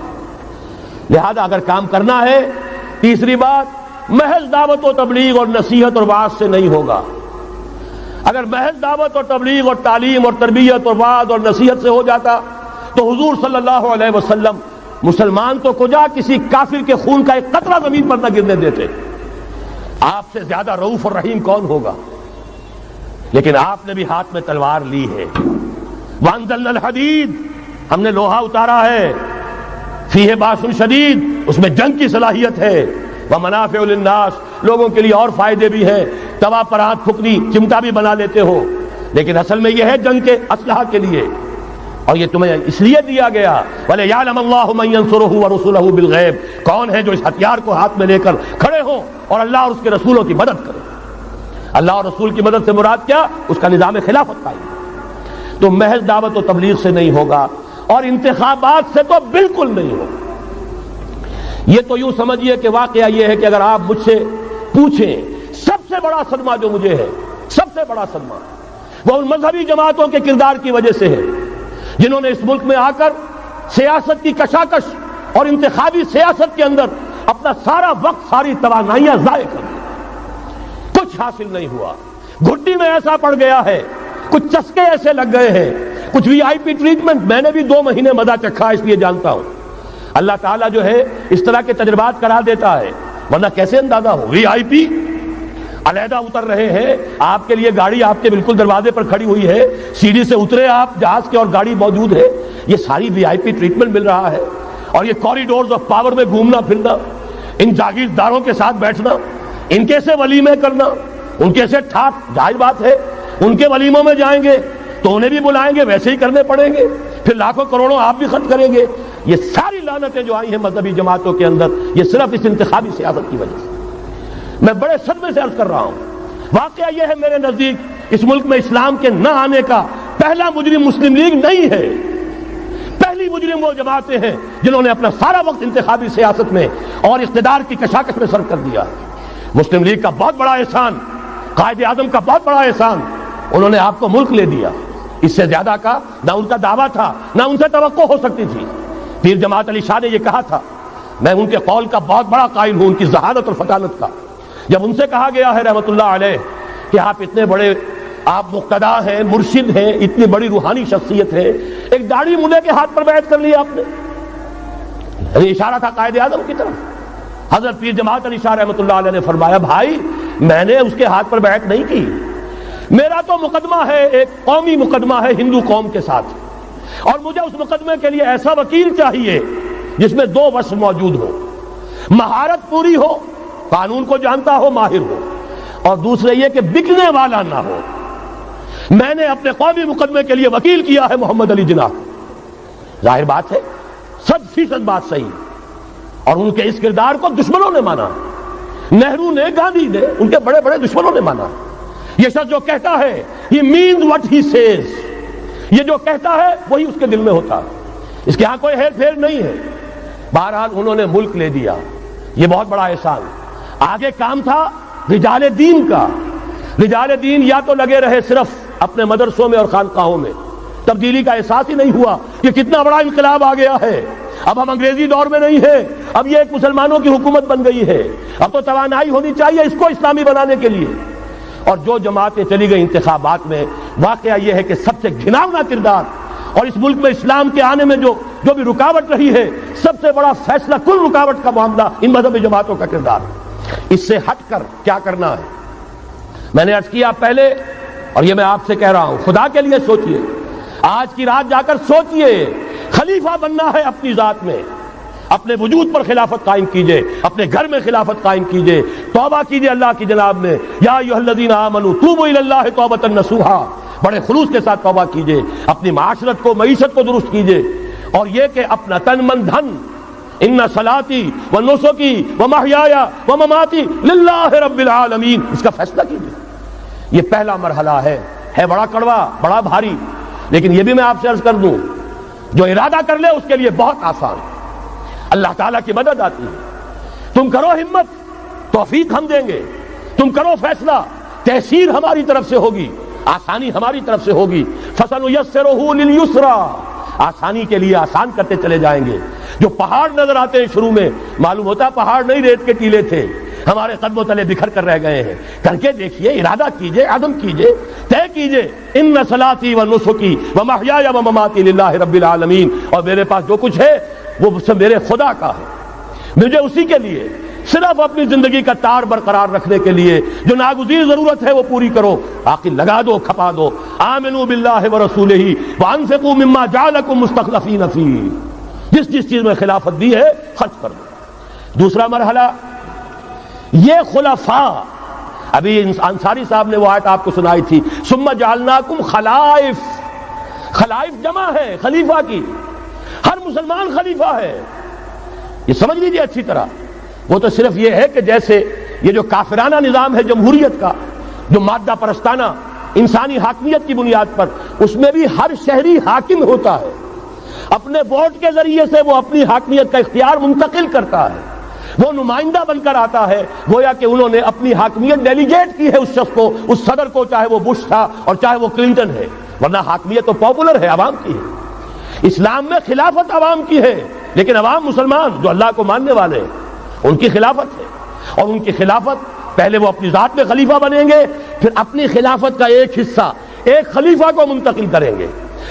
لہذا اگر کام کرنا ہے، تیسری بات، محض دعوت و تبلیغ اور نصیحت اور وعظ سے نہیں ہوگا۔ اگر محض دعوت اور تبلیغ اور تعلیم اور تربیت اور وعظ اور نصیحت سے ہو جاتا تو حضور صلی اللہ علیہ وسلم مسلمان تو کجا کسی کافر کے خون کا ایک قطرہ زمین پر نہ گرنے دیتے۔ آپ سے زیادہ رؤوف اور رحیم کون ہوگا؟ لیکن آپ نے بھی ہاتھ میں تلوار لی ہے۔ وانزلنا الحدید، ہم نے لوہا اتارا ہے، فیہ باس شدید، اس میں جنگ کی صلاحیت ہے، ومنافع للناس، لوگوں کے لیے اور فائدے بھی ہیں۔ توا پر ہاتھ پھکنی چمٹا بھی بنا لیتے ہو، لیکن اصل میں یہ ہے جنگ کے اسلحہ کے لیے، اور یہ تمہیں اس لیے دیا گیا وَلِيَعْلَمَ اللَّهُ مَن يَنصُرُهُ وَرُسُلَهُ بِالْغَيْبِ، کون ہے جو اس ہتھیار کو ہاتھ میں لے کر کھڑے ہوں اور اللہ اور اس کے رسولوں کی مدد کرے۔ اللہ اور رسول کی مدد سے مراد کیا؟ اس کا نظام خلافت قائم۔ تو محض دعوت و تبلیغ سے نہیں ہوگا، اور انتخابات سے تو بالکل نہیں ہوگا۔ یہ تو یوں سمجھیے کہ واقعہ یہ ہے کہ اگر آپ مجھ سے پوچھیں، سب سے بڑا صدمہ جو مجھے ہے، سب سے بڑا صدمہ وہ ان مذہبی جماعتوں کے کردار کی وجہ سے ہے جنہوں نے اس ملک میں آ کر سیاست کی کشاکش اور انتخابی سیاست کے اندر اپنا سارا وقت، ساری توانائیاں ضائع کر دی۔ کچھ حاصل نہیں ہوا، گھٹی میں ایسا پڑ گیا ہے، کچھ چسکے ایسے لگ گئے ہیں، کچھ وی آئی پی ٹریٹمنٹ۔ میں نے بھی 2 مہینے مزہ چکھا، اس لیے جانتا ہوں اللہ تعالیٰ جو ہے اس طرح کے تجربات کرا دیتا ہے، ورنہ کیسے اندازہ ہو؟ وی آئی پی علیحدہ اتر رہے ہیں، آپ کے لیے گاڑی آپ کے بالکل دروازے پر کھڑی ہوئی ہے، سیڑھی سے اترے آپ جہاز کے اور گاڑی موجود ہے، یہ ساری وی آئی پی ٹریٹمنٹ مل رہا ہے، اور یہ کوریڈورز آف پاور میں گھومنا پھرنا، ان جاگیرداروں کے ساتھ بیٹھنا، ان کے سے ولیمے کرنا، ان کے سے ٹھاٹ، ظاہر بات ہے ان کے ولیموں میں جائیں گے تو انہیں بھی بلائیں گے، ویسے ہی کرنے پڑیں گے، پھر لاکھوں کروڑوں آپ بھی خرچ کریں گے۔ یہ ساری لعنتیں جو آئی ہیں مذہبی جماعتوں کے اندر، یہ صرف اس انتخابی سیاست کی وجہ سے۔ میں بڑے صدمے سے عرض کر رہا ہوں، واقعہ یہ ہے میرے نزدیک اس ملک میں اسلام کے نہ آنے کا پہلا مجرم مسلم لیگ نہیں ہے، پہلی مجرم وہ جماعتیں ہیں جنہوں نے اپنا سارا وقت انتخابی سیاست میں اور اقتدار کی کشاکش میں صرف کر دیا۔ مسلم لیگ کا بہت بڑا احسان، قائد اعظم کا بہت بڑا احسان، انہوں نے آپ کو ملک لے دیا، اس سے زیادہ کا نہ ان کا دعویٰ تھا نہ ان سے توقع ہو سکتی تھی۔ پیر جماعت علی شاہ نے یہ کہا تھا، میں ان کے قول کا بہت بڑا قائل ہوں، ان کی ذہانت اور فطانت کا۔ جب ان سے کہا گیا ہے رحمت اللہ علیہ کہ آپ اتنے بڑے، آپ مقتدا ہیں، مرشد ہیں، اتنی بڑی روحانی شخصیت ہے، ایک داڑھی مولے کے ہاتھ پر بیعت کر لی آپ نے، یہ اشارہ تھا قائد اعظم کی طرف۔ حضرت پیر جماعت علی شاہ رحمت اللہ علیہ نے فرمایا، بھائی میں نے اس کے ہاتھ پر بیعت نہیں کی، میرا تو مقدمہ ہے ایک قومی مقدمہ ہے ہندو قوم کے ساتھ، اور مجھے اس مقدمے کے لیے ایسا وکیل چاہیے جس میں دو وصف موجود ہو، مہارت پوری ہو، قانون کو جانتا ہو، ماہر ہو، اور دوسرے یہ کہ بکنے والا نہ ہو۔ میں نے اپنے قومی مقدمے کے لیے وکیل کیا ہے محمد علی جناح، ظاہر بات ہے 100% بات صحیح، اور ان کے اس کردار کو دشمنوں نے مانا، نہرو نے، گاندھی نے، ان کے بڑے بڑے دشمنوں نے مانا۔ یہ شخص جو کہتا ہے he means what he says، یہ جو کہتا ہے وہی اس کے دل میں ہوتا ہے، اس کے ہاں کوئی ہیر پھیر نہیں ہے۔ بہرحال انہوں نے ملک لے دیا، یہ بہت بڑا احسان۔ آگے کام تھا رجال دین کا۔ رجال دین یا تو لگے رہے صرف اپنے مدرسوں میں اور خانقاہوں میں، تبدیلی کا احساس ہی نہیں ہوا کہ کتنا بڑا انقلاب آ گیا ہے، اب ہم انگریزی دور میں نہیں ہیں، اب یہ ایک مسلمانوں کی حکومت بن گئی ہے، اب تو توانائی ہونی چاہیے اس کو اسلامی بنانے کے لیے۔ اور جو جماعتیں چلی گئی انتخابات میں، واقعہ یہ ہے کہ سب سے گھناؤنا کردار، اور اس ملک میں اسلام کے آنے میں جو بھی رکاوٹ رہی ہے، سب سے بڑا فیصلہ کل رکاوٹ کا معاملہ ان مذہبی جماعتوں کا کردار۔ اس سے ہٹ کر کیا کرنا ہے، میں نے عرض کیا پہلے، اور یہ میں آپ سے کہہ رہا ہوں، خدا کے لیے سوچئے، آج کی رات جا کر سوچئے، خلیفہ بننا ہے اپنی ذات میں، اپنے وجود پر خلافت قائم کیجئے، اپنے گھر میں خلافت قائم کیجئے، توبہ کیجئے اللہ کی جناب میں، یا ایھا الذین آمنوا توبوا الی اللہ توبۃ نصوحا، بڑے خلوص کے ساتھ توبہ کیجئے، اپنی معاشرت کو، معیشت کو درست کیجئے، اور یہ کہ اپنا تن من دھن، ان صلاتی و نسکی و محیای و مماتی للہ رب العالمین، اس کا فیصلہ کیجئے۔ یہ پہلا مرحلہ ہے بڑا کڑوا، بڑا بھاری، لیکن یہ بھی میں آپ سے عرض کر دوں، جو ارادہ کر لے اس کے لیے بہت آسان، اللہ تعالیٰ کی مدد آتی ہے۔ تم کرو ہمت، توفیق ہم دیں گے، تم کرو فیصلہ، تحصیل ہماری طرف سے ہوگی، آسانی ہماری طرف سے ہوگی۔ فَسَنُيَسِّرُهُ لِلْيُسْرَىٰ، آسانی کے لیے آسان کرتے چلے جائیں گے۔ جو پہاڑ نظر آتے ہیں شروع میں، معلوم ہوتا ہے پہاڑ نہیں، ریت کے ٹیلے تھے، ہمارے قدموں تلے بکھر کر رہ گئے ہیں۔ کر کے دیکھیے، ارادہ کیجئے، عزم کیجئے، طے کیجئے، ان صلاتی و نسکی و محیای و مماتی للہ رب العالمین، اور میرے پاس جو کچھ ہے وہ میرے خدا کا ہے، مجھے اسی کے لیے صرف اپنی زندگی کا تار برقرار رکھنے کے لیے جو ناگزیر ضرورت ہے وہ پوری کرو، باقی لگا دو، کھپا دو۔ آمنوا باللہ ورسولہ وانفقوا مما جعلکم مستخلفین فیہ، جس چیز میں خلافت دی ہے خرچ کر دو۔ دوسرا مرحلہ، یہ خلفاء، ابھی انصاری صاحب نے وہ آیت آپ کو سنائی تھی، ثم جعلناکم خلائف، خلائف جمع ہے خلیفہ کی، ہر مسلمان خلیفہ ہے، یہ سمجھ لیجیے اچھی طرح۔ وہ تو صرف یہ ہے کہ جیسے یہ جو کافرانہ نظام ہے جمہوریت کا، جو مادہ پرستانہ انسانی حاکمیت کی بنیاد پر، اس میں بھی ہر شہری حاکم ہوتا ہے، اپنے ووٹ کے ذریعے سے وہ اپنی حاکمیت کا اختیار منتقل کرتا ہے، وہ نمائندہ بن کر آتا ہے، گویا کہ انہوں نے اپنی حاکمیت ڈیلیگیٹ کی ہے اس شخص کو، اس صدر کو، چاہے وہ بش تھا اور چاہے وہ کلنٹن ہے، ورنہ حاکمیت تو پاپولر ہے، عوام کی ہے۔ اسلام میں خلافت عوام کی ہے، لیکن عوام مسلمان جو اللہ کو ماننے والے ہیں ان کی خلافت ہے، اور ان کی خلافت پہلے وہ اپنی ذات میں خلیفہ بنیں گے، پھر اپنی خلافت کا ایک حصہ ایک خلیفہ کو منتقل کریں گے۔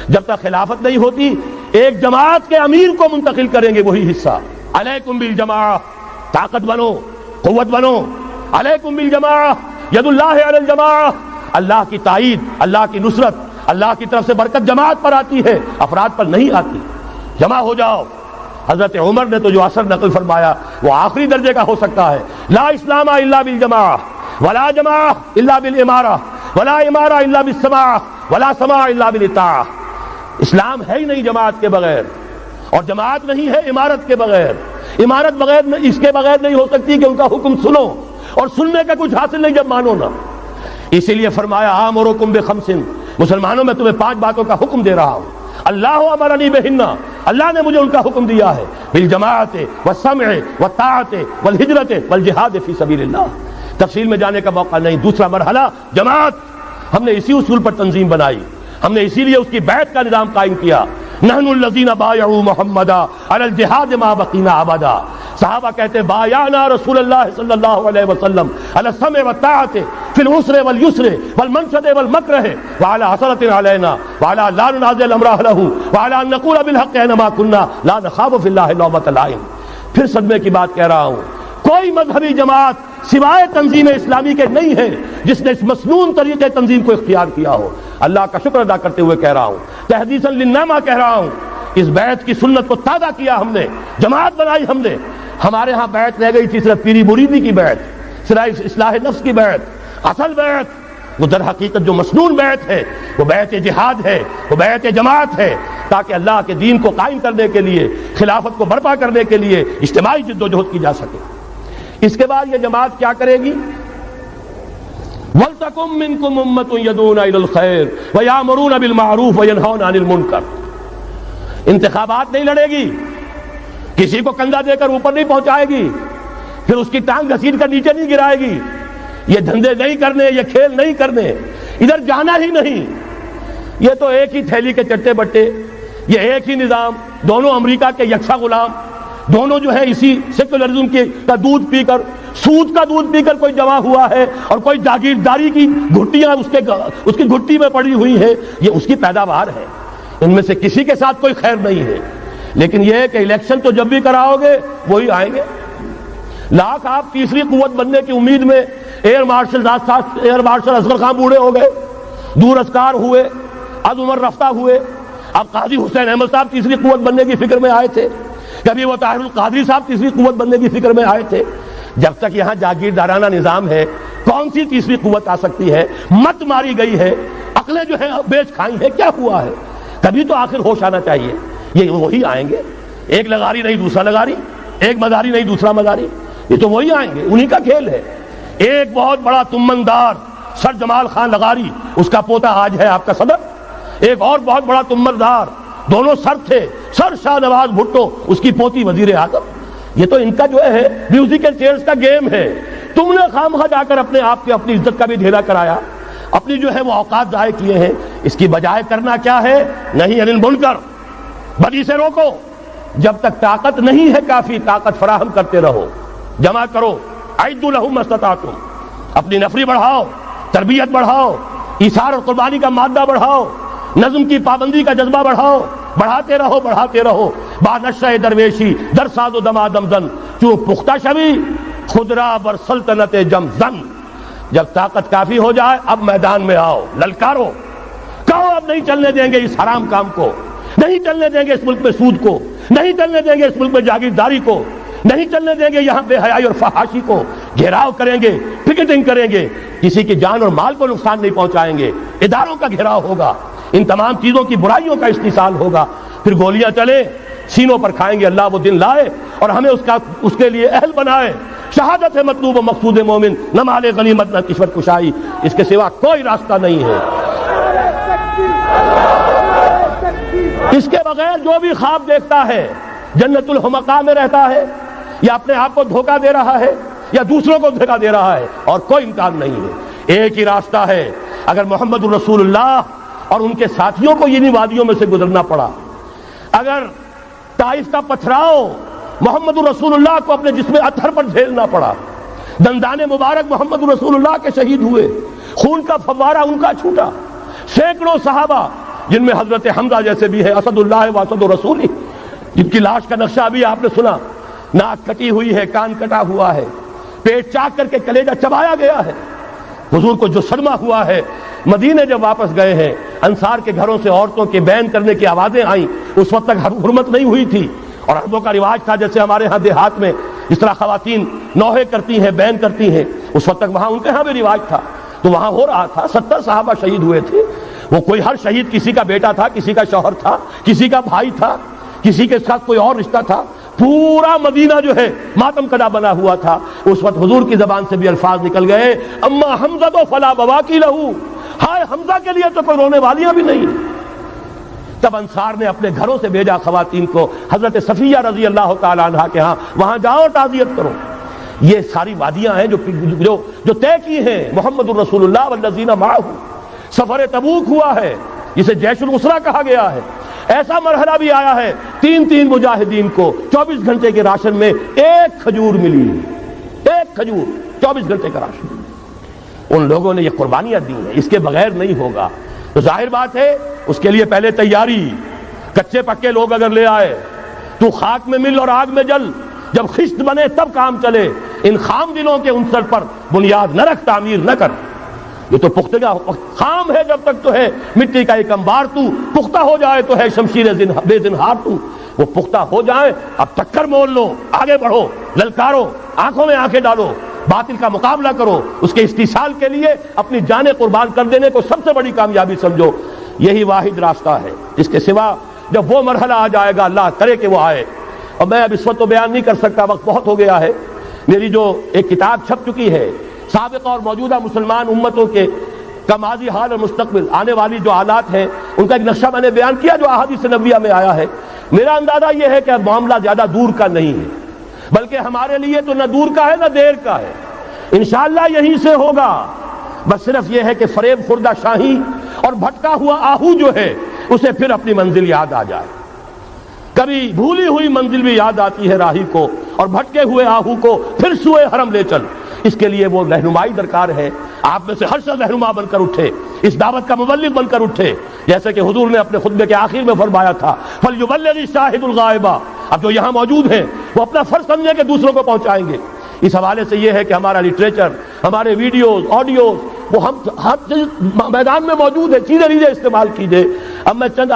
جب تک خلافت نہیں ہوتی ایک جماعت کے امیر کو منتقل کریں گے وہی حصہ۔ علیکم بالجماعہ، طاقت بنو، قوت بنو، علیکم بالجماعہ، ید اللہ علی الجماعہ، اللہ کی تائید، اللہ کی نصرت، اللہ کی طرف سے برکت جماعت پر آتی ہے، افراد پر نہیں آتی۔ جمع ہو جاؤ۔ حضرت عمر نے تو جو اثر نقل فرمایا وہ آخری درجے کا ہو سکتا ہے، لا اسلام الا بالجماعہ، ولا جماعہ الا بالامارہ، ولا امارہ الا بالسماع، ولا سماع الا بالاطاعہ۔ اسلام ہے ہی نہیں جماعت کے بغیر، اور جماعت نہیں ہے امارت کے بغیر، امارت بغیر اس کے بغیر نہیں ہو سکتی کہ ان کا حکم سنو، اور سننے کا کچھ حاصل نہیں جب مانو نہ۔ اسی لیے فرمایا آمرکم بخمس، مسلمانوں میں تمہیں 5 باتوں کا حکم دے رہا ہوں، اللہ امرنی بہن، اللہ نے مجھے ان کا حکم دیا ہے، بالجماعت والسمع والطاعت والہجرت والجہاد فی سبیل اللہ۔ تفصیل میں جانے کا موقع نہیں۔ دوسرا مرحلہ جماعت، ہم نے اسی اصول پر تنظیم بنائی، ہم نے اسی لیے اس کی بیعت کا نظام قائم کیا۔ نحن الذین بایعوا محمدا علی الجہاد ما بقینا ابدا، صحابہ کہتے ہیں بایعنا رسول اللہ صلی اللہ علیہ وسلم علی السمع والطاعت فی العسر والیسر والمنشط والمکرہ وعلی حسرۃ علینا وعلی لا ننازع الامر اہلہ وعلی ان نقول بالحق اینما کنا لا نخاف فی اللہ لومۃ لائم۔ پھر صدمے کی بات کہہ رہا ہوں، کوئی مذہبی جماعت سوائے تنظیم اسلامی کے نہیں ہے جس نے اس مسنون طریقے تنظیم کو اختیار کیا ہو۔ اللہ کا شکر ادا کرتے ہوئے کہہ رہا ہوں، تحدیثاً للنعمہ کہہ رہا ہوں، اس بیعت کی سنت کو تازہ کیا ہم نے، جماعت بنائی ہم نے۔ ہمارے ہاں بیعت رہ گئی تھی صرف پیری مریدی کی بیعت، صرف اصلاح نفس کی بیعت۔ اصل بیعت وہ در حقیقت جو مسنون بیعت ہے وہ بیعت جہاد ہے، وہ بیعت جماعت ہے، تاکہ اللہ کے دین کو قائم کرنے کے لیے، خلافت کو برپا کرنے کے لیے اجتماعی جد و جہد کی جا سکے۔ اس کے بعد یہ جماعت کیا کرے گی؟ وَلْتَكُن مِّنكُمْ أُمَّةٌ يَدْعُونَ إِلَى الْخَيْرِ وَيَأْمُرُونَ بِالْمَعْرُوفِ وَيَنْهَوْنَ عَنِ الْمُنكَرِ۔ انتخابات نہیں لڑے گی، کسی کو کندھا دے کر اوپر نہیں پہنچائے گی، پھر اس کی ٹانگ گھسیٹ کر نیچے نہیں گرائے گی، یہ دھندے نہیں کرنے، یہ کھیل نہیں کرنے، ادھر جانا ہی نہیں۔ یہ تو ایک ہی تھیلی کے چٹے بٹے، یہ ایک ہی نظام، دونوں امریکہ کے یکساں غلام، دونوں جو ہے اسی سیکولرزم کا دودھ پی کر، سود کا دودھ پی کر کوئی جمع ہوا ہے، اور کوئی جاگیرداری کی گھٹیاں اس کی گھٹی میں پڑی ہوئی ہے، یہ اس کی پیداوار ہے۔ ان میں سے کسی کے ساتھ کوئی خیر نہیں ہے، لیکن یہ ہے کہ الیکشن تو جب بھی کراؤ گے وہی آئیں گے۔ لاکھ آپ تیسری قوت بننے کی امید میں ایئر مارشل اصغر خان بوڑھے ہو گئے، دور اسکار ہوئے، از عمر رفتہ ہوئے۔ اب قاضی حسین احمد صاحب تیسری قوت بننے کی فکر میں آئے تھے، کبھی وہ طاہر القادری صاحب تیسری قوت بننے کی فکر میں آئے تھے۔ جب تک یہاں جاگیردارانہ نظام ہے، کون سی تیسری قوت آ سکتی ہے؟ مت ماری گئی ہے، عقلیں جو ہے بیچ کھائی ہیں، کیا ہوا ہے؟ کبھی تو آخر ہوش آنا چاہیے۔ یہ وہی آئیں گے، ایک لغاری نہیں دوسرا لغاری، ایک مداری نہیں دوسرا مداری، یہ تو وہی آئیں گے، انہی کا کھیل ہے۔ ایک بہت بڑا تمندار سر جمال خان لغاری، اس کا پوتا آج ہے آپ کا صدر، ایک اور بہت بڑا تمندار، دونوں سر تھے، سر شاہ نواز بھٹو، اس کی پوتی وزیر اعظم۔ یہ تو ان کا جو ہے میوزیکل چیئرز کا گیم ہے۔ تم نے خامخواہ جا کر اپنے آپ کی اپنی عزت کا بھی ڈھیلا کرایا، اپنی جو ہے وہ اوقات ضائع کیے ہیں۔ اس کی بجائے کرنا کیا ہے؟ نہیں انل منکر، بدی سے روکو۔ جب تک طاقت نہیں ہے کافی، طاقت فراہم کرتے رہو، جمع کرو، اعدوا لہم ما استطعتم، اپنی نفری بڑھاؤ، تربیت بڑھاؤ، ایثار اور قربانی کا مادہ بڑھاؤ، نظم کی پابندی کا جذبہ بڑھاؤ، بڑھاتے رہو بڑھاتے رہو۔ با نشہ درویشی در ساز و دما دمزن، چوں پختہ شوی خدرا بر سلطنت جم زن۔ جب طاقت کافی ہو جائے اب میدان میں آؤ، للکارو، کہو اب نہیں چلنے دیں گے اس حرام کام کو، نہیں چلنے دیں گے اس ملک میں سود کو، نہیں چلنے دیں گے اس ملک میں جاگیرداری کو، نہیں چلنے دیں گے یہاں بے حیائی اور فحاشی کو۔ گھیراؤ کریں گے، پکیٹنگ کریں گے، کسی کی جان اور مال کو نقصان نہیں پہنچائیں گے، اداروں کا گھیراؤ ہوگا، ان تمام چیزوں کی برائیوں کا استحصال ہوگا، پھر گولیاں چلیں سینوں پر کھائیں گے۔ اللہ وہ دن لائے اور ہمیں اس کے لیے اہل بنائے۔ شہادت ہے مطلوب و مقصود مومن، نہ مال غنیمت نہ کشور کشائی، اس کے سوا کوئی راستہ نہیں ہے۔ اس کے بغیر جو بھی خواب دیکھتا ہے جنت الحمقاء میں رہتا ہے، یا اپنے آپ کو دھوکہ دے رہا ہے، یا دوسروں کو دھوکہ دے رہا ہے، اور کوئی امکان نہیں ہے۔ ایک ہی راستہ ہے۔ اگر محمد الرسول اللہ اور ان کے ساتھیوں کو انہی وادیوں میں سے گزرنا پڑا، اگر طائف کا پتھراؤ محمد الرسول اللہ کو اپنے جسم اطہر پر جھیلنا پڑا، دندان مبارک محمد الرسول اللہ کے شہید ہوئے، خون کا فوارہ ان کا چھوٹا، سینکڑوں صحابہ جن میں حضرت حمزہ جیسے بھی ہے، اسد اللہ و اسد الرسول، جن کی لاش کا نقشہ ابھی آپ نے سنا، ناک کٹی ہوئی ہے، کان کٹا ہوا ہے، پیٹ چاک کر کے کلیجہ چبایا گیا ہے۔ حضور کو جو صدمہ ہوا ہے، مدینے جب واپس گئے ہیں، انصار کے گھروں سے عورتوں کے بین کرنے کی آوازیں آئیں، اس وقت تک حرمت نہیں ہوئی تھی، اور عربوں کا رواج تھا جیسے ہمارے ہاں دیہات میں جس طرح خواتین نوحے کرتی ہیں، بین کرتی ہیں، اس وقت تک وہاں ان کے ہاں بھی رواج تھا، تو وہاں ہو رہا تھا۔ 70 صحابہ شہید ہوئے تھے۔ وہ کوئی ہر شہید کسی کا بیٹا تھا، کسی کا شوہر تھا، کسی کا بھائی تھا، کسی کے ساتھ کوئی اور رشتہ تھا، پورا مدینہ جو ہے ماتم کدا بنا ہوا تھا۔ اس وقت حضور کی زبان سے بھی الفاظ نکل گئے، اما حمزہ تو فلا بواکی لہو، ہائے حمزہ کے لیے تو کوئی رونے والیاں بھی نہیں۔ تب انصار نے اپنے گھروں سے بھیجا خواتین کو حضرت صفیہ رضی اللہ تعالی عنہا کے ہاں، وہاں جاؤ تعزیت کرو۔ یہ ساری وادیاں ہیں جو طے کی ہیں محمد الرسول اللہ والذین معہ۔ سفر تبوک ہوا ہے جسے جیش العسرہ کہا گیا ہے، ایسا مرحلہ بھی آیا ہے 3 مجاہدین کو 24 گھنٹے کے راشن میں ایک کھجور ملی، ایک کھجور، 24 گھنٹے کا راشن۔ ان لوگوں نے یہ قربانیاں دی ہیں، اس کے بغیر نہیں ہوگا۔ تو ظاہر بات ہے اس کے لیے پہلے تیاری، کچے پکے لوگ اگر لے آئے تو خاک میں مل اور آگ میں جل، جب خشت بنے تب کام چلے۔ ان خام دلوں کے عنصر پر بنیاد نہ رکھ، تعمیر نہ کر۔ یہ تو پختگا خام ہے جب تک تو ہے مٹی کا ایک انبار، تو پختہ ہو جائے تو ہے شمشیر بے زنہار تو۔ وہ پختہ ہو جائے، اب ٹکر مول لو، آگے بڑھو، للکارو، آنکھوں میں آنکھیں ڈالو، باطل کا مقابلہ کرو، اس کے استحصال کے لیے اپنی جانیں قربان کر دینے کو سب سے بڑی کامیابی سمجھو۔ یہی واحد راستہ ہے، اس کے سوا جب وہ مرحلہ آ جائے گا، اللہ کرے کہ وہ آئے، اور میں اب اس وقت تو بیان نہیں کر سکتا، وقت بہت ہو گیا ہے۔ میری جو ایک کتاب چھپ چکی ہے سابقہ اور موجودہ مسلمان امتوں کے کا ماضی، حال اور مستقبل، آنے والی جو حالات ہیں ان کا ایک نقشہ میں نے بیان کیا جو احادیث نبویہ میں آیا ہے۔ میرا اندازہ یہ ہے کہ اب معاملہ زیادہ دور کا نہیں ہے، بلکہ ہمارے لیے تو نہ دور کا ہے نہ دیر کا ہے، انشاءاللہ یہیں سے ہوگا۔ بس صرف یہ ہے کہ فریب خوردہ شاہی اور بھٹکا ہوا آہو جو ہے اسے پھر اپنی منزل یاد آ جائے۔ کبھی بھولی ہوئی منزل بھی یاد آتی ہے راہی کو، اور بھٹکے ہوئے آہو کو پھر سوئے حرم لے چل۔ اس کے لیے وہ رہنمائی درکار ہے، آپ میں سے ہر شخص رہنما بن کر اٹھے، اس دعوت کا مبلغ بن کر اٹھے، جیسے کہ حضور نے اپنے خطبے کے آخر میں فرمایا تھا فَلْيُبَلِّغِ الشَّاهِدُ الْغَائِبَ۔ اب جو یہاں موجود ہیں وہ اپنا فرض سمجھیں کہ دوسروں کو پہنچائیں گے۔ اس حوالے سے یہ ہے کہ ہمارا لٹریچر، ہمارے ویڈیوز، آڈیوز، وہ ہم ہر میدان میں موجود ہے، چیزیں استعمال کیجئے۔ اب میں چند